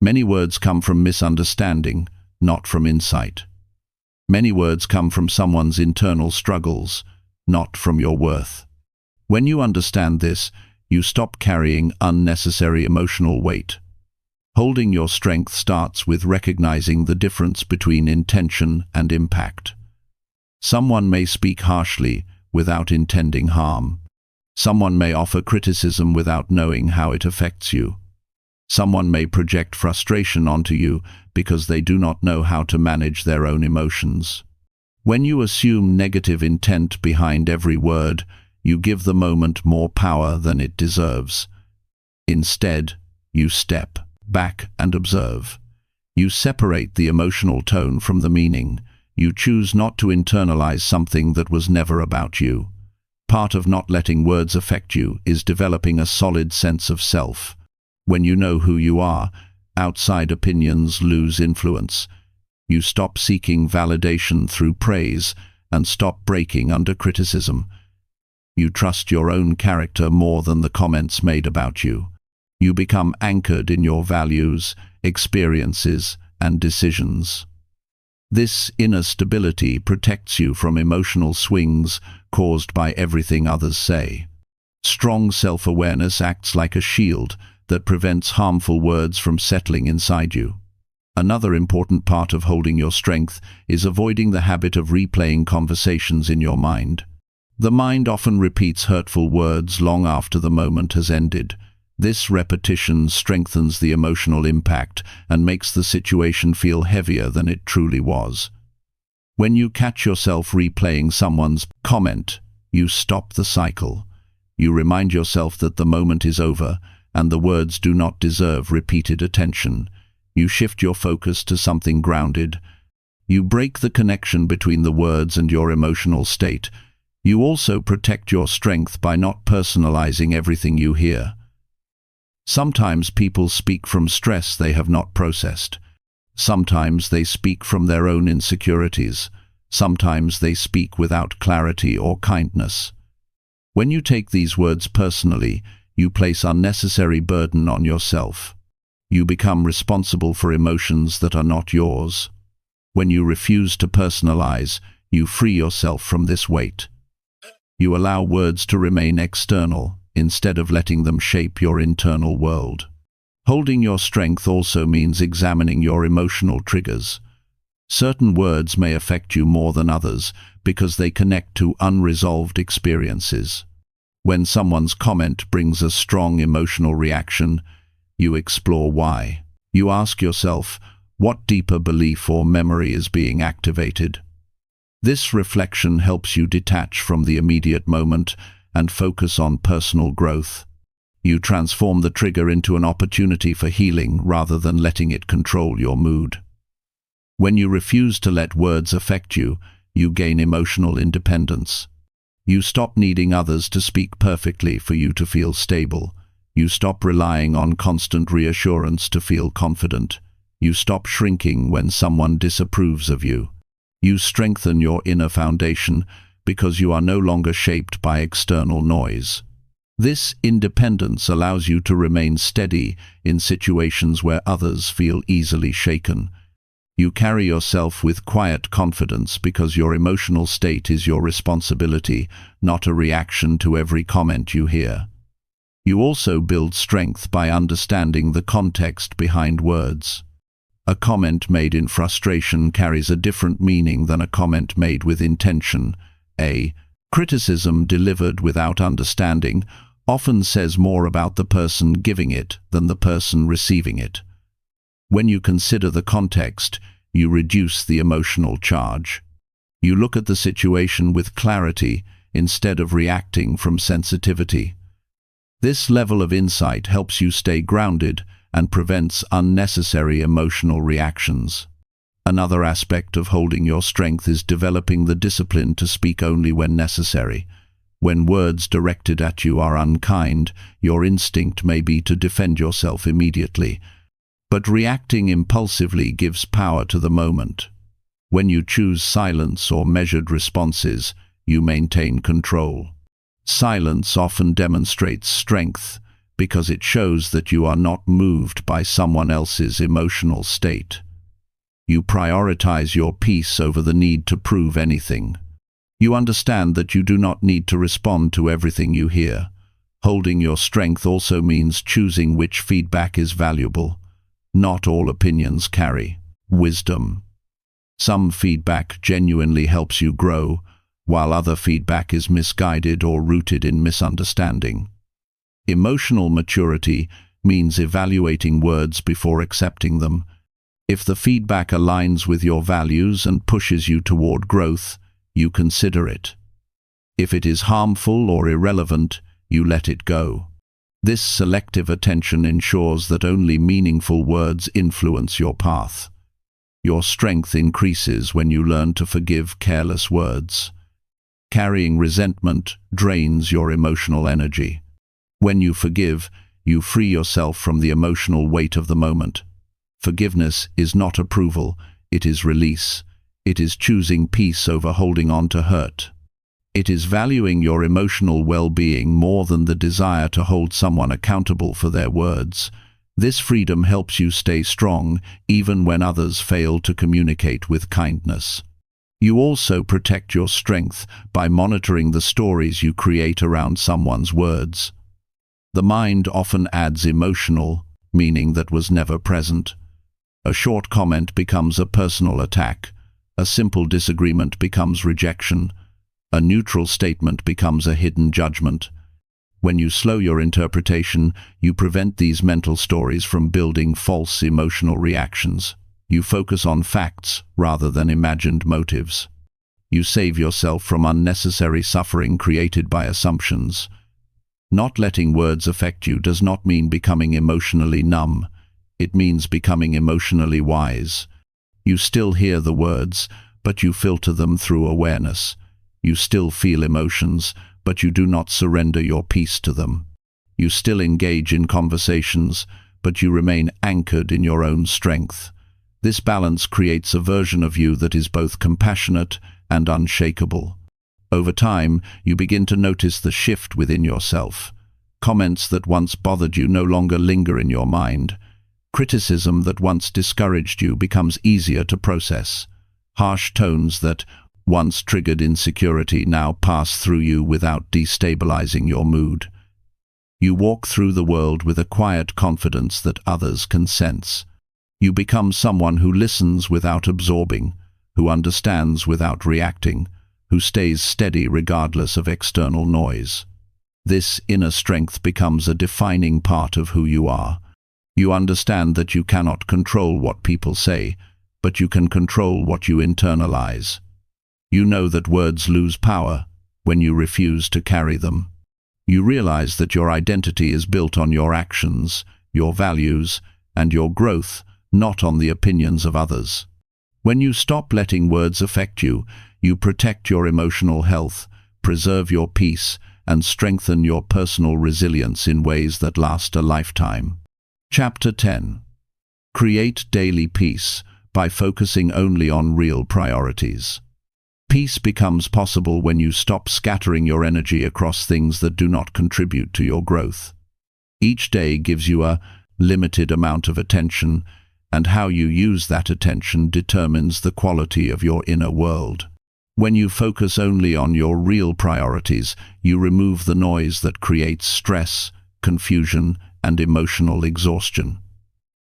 Many words come from misunderstanding, not from insight. Many words come from someone's internal struggles, not from your worth. When you understand this, you stop carrying unnecessary emotional weight. Holding your strength starts with recognizing the difference between intention and impact. Someone may speak harshly without intending harm. Someone may offer criticism without knowing how it affects you. Someone may project frustration onto you because they do not know how to manage their own emotions. When you assume negative intent behind every word, you give the moment more power than it deserves. Instead, you step back and observe. You separate the emotional tone from the meaning. You choose not to internalize something that was never about you. Part of not letting words affect you is developing a solid sense of self. When you know who you are, outside opinions lose influence. You stop seeking validation through praise and stop breaking under criticism. You trust your own character more than the comments made about you. You become anchored in your values, experiences, and decisions. This inner stability protects you from emotional swings caused by everything others say. Strong self-awareness acts like a shield that prevents harmful words from settling inside you. Another important part of holding your strength is avoiding the habit of replaying conversations in your mind. The mind often repeats hurtful words long after the moment has ended. This repetition strengthens the emotional impact and makes the situation feel heavier than it truly was. When you catch yourself replaying someone's comment, you stop the cycle. You remind yourself that the moment is over and the words do not deserve repeated attention. You shift your focus to something grounded. You break the connection between the words and your emotional state. You also protect your strength by not personalizing everything you hear. Sometimes people speak from stress they have not processed. Sometimes they speak from their own insecurities. Sometimes they speak without clarity or kindness. When you take these words personally, you place unnecessary burden on yourself. You become responsible for emotions that are not yours. When you refuse to personalize, you free yourself from this weight. You allow words to remain external, instead of letting them shape your internal world. Holding your strength also means examining your emotional triggers. Certain words may affect you more than others because they connect to unresolved experiences. When someone's comment brings a strong emotional reaction, you explore why. You ask yourself, what deeper belief or memory is being activated? This reflection helps you detach from the immediate moment and focus on personal growth. You transform the trigger into an opportunity for healing rather than letting it control your mood. When you refuse to let words affect you, you gain emotional independence. You stop needing others to speak perfectly for you to feel stable. You stop relying on constant reassurance to feel confident. You stop shrinking when someone disapproves of you. You strengthen your inner foundation because you are no longer shaped by external noise. This independence allows you to remain steady in situations where others feel easily shaken. You carry yourself with quiet confidence because your emotional state is your responsibility, not a reaction to every comment you hear. You also build strength by understanding the context behind words. A comment made in frustration carries a different meaning than a comment made with intention. A criticism delivered without understanding often says more about the person giving it than the person receiving it. When you consider the context, you reduce the emotional charge. You look at the situation with clarity instead of reacting from sensitivity. This level of insight helps you stay grounded and prevents unnecessary emotional reactions. Another aspect of holding your strength is developing the discipline to speak only when necessary. When words directed at you are unkind, your instinct may be to defend yourself immediately. But reacting impulsively gives power to the moment. When you choose silence or measured responses, you maintain control. Silence often demonstrates strength because it shows that you are not moved by someone else's emotional state. You prioritize your peace over the need to prove anything. You understand that you do not need to respond to everything you hear. Holding your strength also means choosing which feedback is valuable. Not all opinions carry wisdom. Some feedback genuinely helps you grow, while other feedback is misguided or rooted in misunderstanding. Emotional maturity means evaluating words before accepting them. If the feedback aligns with your values and pushes you toward growth, you consider it. If it is harmful or irrelevant, you let it go. This selective attention ensures that only meaningful words influence your path. Your strength increases when you learn to forgive careless words. Carrying resentment drains your emotional energy. When you forgive, you free yourself from the emotional weight of the moment. Forgiveness is not approval, it is release. It is choosing peace over holding on to hurt. It is valuing your emotional well-being more than the desire to hold someone accountable for their words. This freedom helps you stay strong even when others fail to communicate with kindness. You also protect your strength by monitoring the stories you create around someone's words. The mind often adds emotional meaning that was never present. A short comment becomes a personal attack. A simple disagreement becomes rejection. A neutral statement becomes a hidden judgment. When you slow your interpretation, you prevent these mental stories from building false emotional reactions. You focus on facts rather than imagined motives. You save yourself from unnecessary suffering created by assumptions. Not letting words affect you does not mean becoming emotionally numb. It means becoming emotionally wise. You still hear the words, but you filter them through awareness. You still feel emotions, but you do not surrender your peace to them. You still engage in conversations, but you remain anchored in your own strength. This balance creates a version of you that is both compassionate and unshakable. Over time, you begin to notice the shift within yourself. Comments that once bothered you no longer linger in your mind. Criticism that once discouraged you becomes easier to process. Harsh tones that once triggered insecurity now pass through you without destabilizing your mood. You walk through the world with a quiet confidence that others can sense. You become someone who listens without absorbing, who understands without reacting, who stays steady regardless of external noise. This inner strength becomes a defining part of who you are. You understand that you cannot control what people say, but you can control what you internalize. You know that words lose power when you refuse to carry them. You realize that your identity is built on your actions, your values, and your growth, not on the opinions of others. When you stop letting words affect you, you protect your emotional health, preserve your peace, and strengthen your personal resilience in ways that last a lifetime. Chapter 10. Create daily peace by focusing only on real priorities. Peace becomes possible when you stop scattering your energy across things that do not contribute to your growth. Each day gives you a limited amount of attention, and how you use that attention determines the quality of your inner world. When you focus only on your real priorities, you remove the noise that creates stress, confusion, and emotional exhaustion.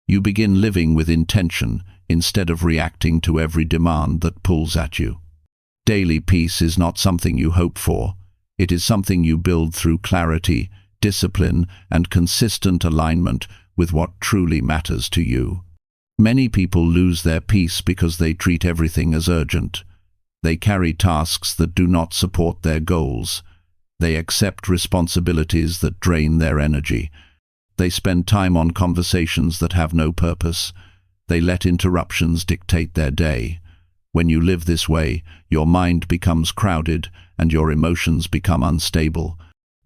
You begin living with intention instead of reacting to every demand that pulls at you. Daily peace is not something you hope for. It is something you build through clarity, discipline, and consistent alignment with what truly matters to you. Many people lose their peace because they treat everything as urgent. They carry tasks that do not support their goals. They accept responsibilities that drain their energy. They spend time on conversations that have no purpose. They let interruptions dictate their day. When you live this way, your mind becomes crowded and your emotions become unstable.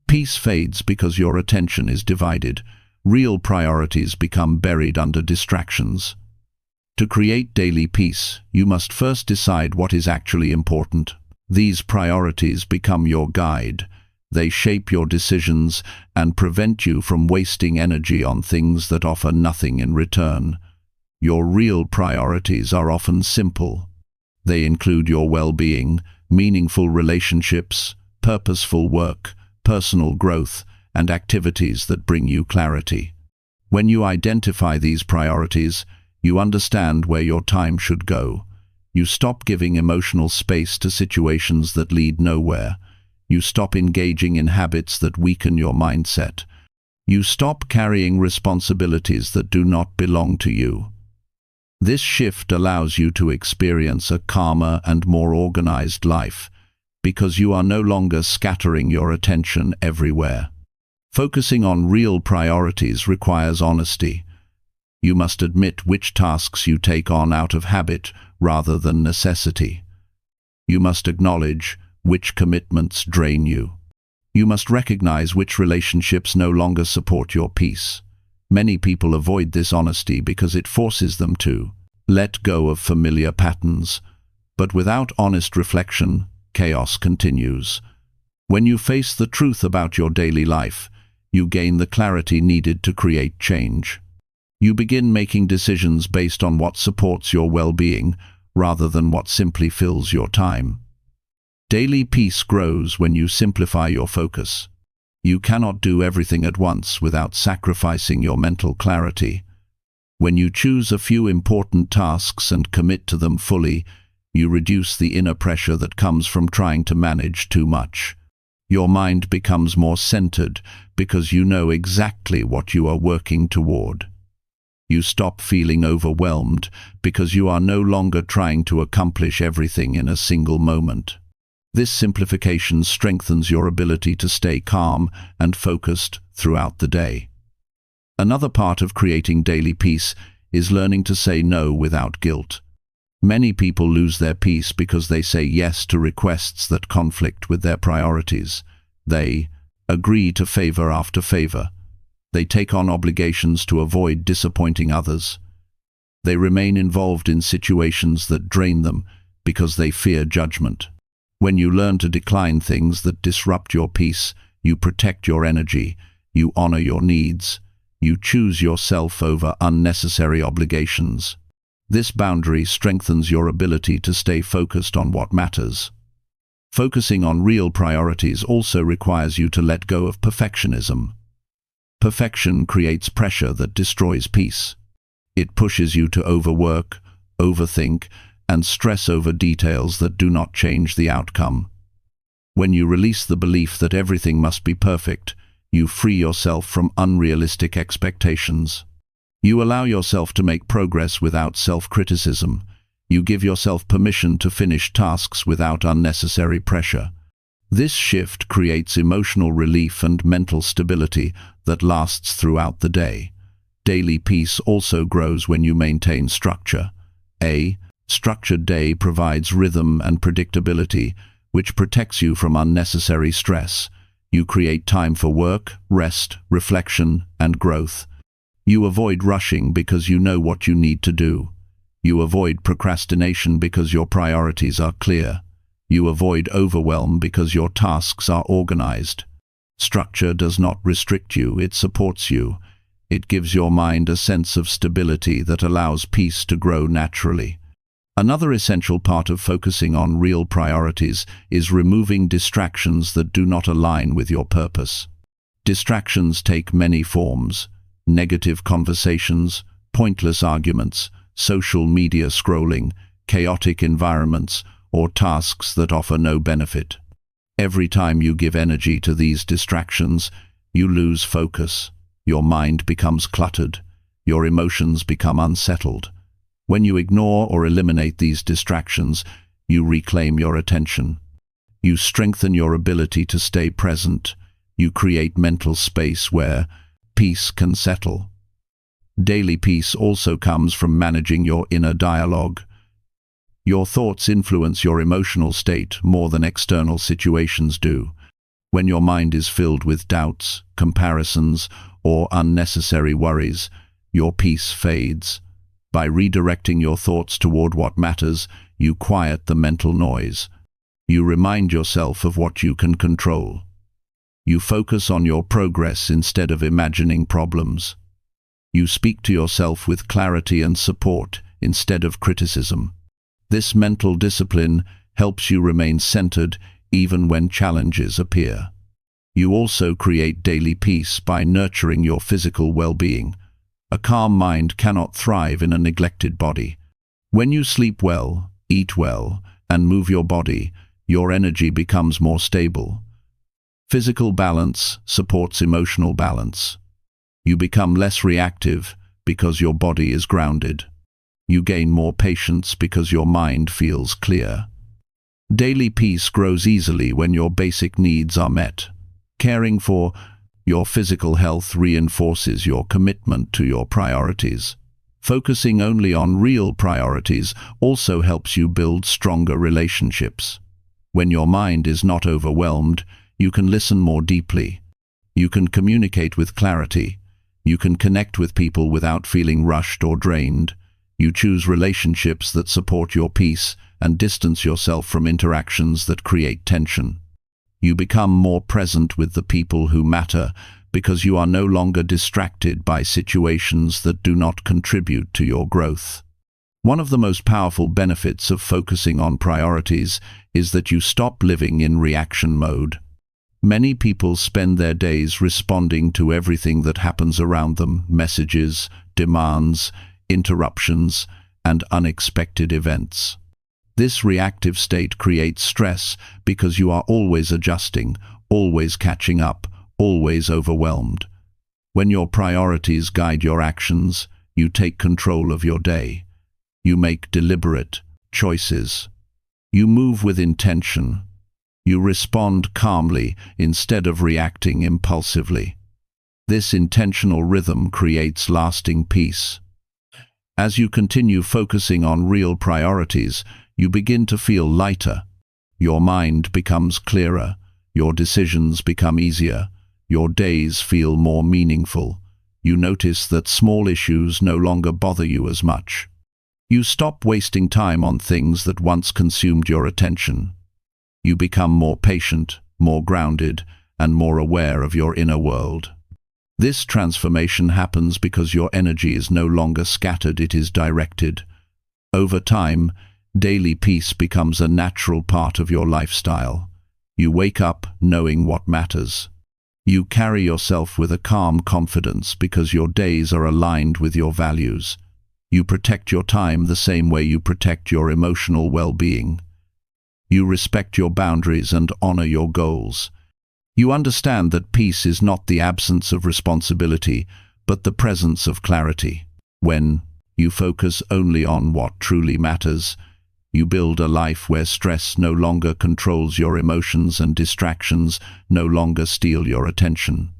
Peace fades because your attention is divided. Real priorities become buried under distractions. To create daily peace, you must first decide what is actually important. These priorities become your guide. They shape your decisions and prevent you from wasting energy on things that offer nothing in return. Your real priorities are often simple. They include your well-being, meaningful relationships, purposeful work, personal growth, and activities that bring you clarity. When you identify these priorities, you understand where your time should go. You stop giving emotional space to situations that lead nowhere. You stop engaging in habits that weaken your mindset. You stop carrying responsibilities that do not belong to you. This shift allows you to experience a calmer and more organized life, because you are no longer scattering your attention everywhere. Focusing on real priorities requires honesty. You must admit which tasks you take on out of habit rather than necessity. You must acknowledge which commitments drain you. You must recognize which relationships no longer support your peace. Many people avoid this honesty because it forces them to let go of familiar patterns. But without honest reflection, chaos continues. When you face the truth about your daily life, you gain the clarity needed to create change. You begin making decisions based on what supports your well-being rather than what simply fills your time. Daily peace grows when you simplify your focus. You cannot do everything at once without sacrificing your mental clarity. When you choose a few important tasks and commit to them fully, you reduce the inner pressure that comes from trying to manage too much. Your mind becomes more centered because you know exactly what you are working toward. You stop feeling overwhelmed because you are no longer trying to accomplish everything in a single moment. This simplification strengthens your ability to stay calm and focused throughout the day. Another part of creating daily peace is learning to say no without guilt. Many people lose their peace because they say yes to requests that conflict with their priorities. They agree to favor after favor. They take on obligations to avoid disappointing others. They remain involved in situations that drain them because they fear judgment. When you learn to decline things that disrupt your peace, you protect your energy, you honor your needs, you choose yourself over unnecessary obligations. This boundary strengthens your ability to stay focused on what matters. Focusing on real priorities also requires you to let go of perfectionism. Perfection creates pressure that destroys peace. It pushes you to overwork, overthink, and stress over details that do not change the outcome. When you release the belief that everything must be perfect, you free yourself from unrealistic expectations. You allow yourself to make progress without self-criticism. You give yourself permission to finish tasks without unnecessary pressure. This shift creates emotional relief and mental stability that lasts throughout the day. Daily peace also grows when you maintain structure. A structured day provides rhythm and predictability, which protects you from unnecessary stress. You create time for work, rest, reflection, and growth. You avoid rushing because you know what you need to do. You avoid procrastination because your priorities are clear. You avoid overwhelm because your tasks are organized. Structure does not restrict you, it supports you. It gives your mind a sense of stability that allows peace to grow naturally. Another essential part of focusing on real priorities is removing distractions that do not align with your purpose. Distractions take many forms: negative conversations, pointless arguments, social media scrolling, chaotic environments, or tasks that offer no benefit. Every time you give energy to these distractions, you lose focus. Your mind becomes cluttered. Your emotions become unsettled. When you ignore or eliminate these distractions, you reclaim your attention. You strengthen your ability to stay present. You create mental space where peace can settle. Daily peace also comes from managing your inner dialogue. Your thoughts influence your emotional state more than external situations do. When your mind is filled with doubts, comparisons, or unnecessary worries, your peace fades. By redirecting your thoughts toward what matters, you quiet the mental noise. You remind yourself of what you can control. You focus on your progress instead of imagining problems. You speak to yourself with clarity and support instead of criticism. This mental discipline helps you remain centered even when challenges appear. You also create daily peace by nurturing your physical well-being. A calm mind cannot thrive in a neglected body. When you sleep well, eat well, and move your body, your energy becomes more stable. Physical balance supports emotional balance. You become less reactive because your body is grounded. You gain more patience because your mind feels clear. Daily peace grows easily when your basic needs are met. Caring for your physical health reinforces your commitment to your priorities. Focusing only on real priorities also helps you build stronger relationships. When your mind is not overwhelmed, you can listen more deeply. You can communicate with clarity. You can connect with people without feeling rushed or drained. You choose relationships that support your peace and distance yourself from interactions that create tension. You become more present with the people who matter because you are no longer distracted by situations that do not contribute to your growth. One of the most powerful benefits of focusing on priorities is that you stop living in reaction mode. Many people spend their days responding to everything that happens around them: messages, demands, interruptions, and unexpected events. This reactive state creates stress because you are always adjusting, always catching up, always overwhelmed. When your priorities guide your actions, you take control of your day. You make deliberate choices. You move with intention. You respond calmly instead of reacting impulsively. This intentional rhythm creates lasting peace. As you continue focusing on real priorities, you begin to feel lighter. Your mind becomes clearer. Your decisions become easier. Your days feel more meaningful. You notice that small issues no longer bother you as much. You stop wasting time on things that once consumed your attention. You become more patient, more grounded, and more aware of your inner world. This transformation happens because your energy is no longer scattered, it is directed. Over time, daily peace becomes a natural part of your lifestyle. You wake up knowing what matters. You carry yourself with a calm confidence because your days are aligned with your values. You protect your time the same way you protect your emotional well-being. You respect your boundaries and honor your goals. You understand that peace is not the absence of responsibility, but the presence of clarity. When you focus only on what truly matters, you build a life where stress no longer controls your emotions and distractions no longer steal your attention.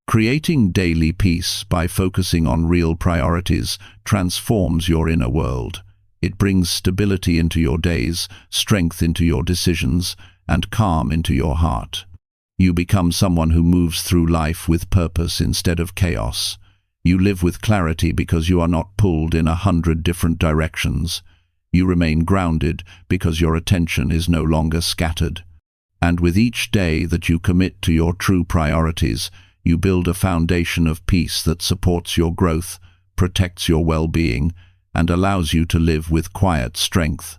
Creating daily peace by focusing on real priorities transforms your inner world. It brings stability into your days, strength into your decisions, and calm into your heart. You become someone who moves through life with purpose instead of chaos. You live with clarity because you are not pulled in 100 different directions. You remain grounded because your attention is no longer scattered. And with each day that you commit to your true priorities, you build a foundation of peace that supports your growth, protects your well-being, and allows you to live with quiet strength.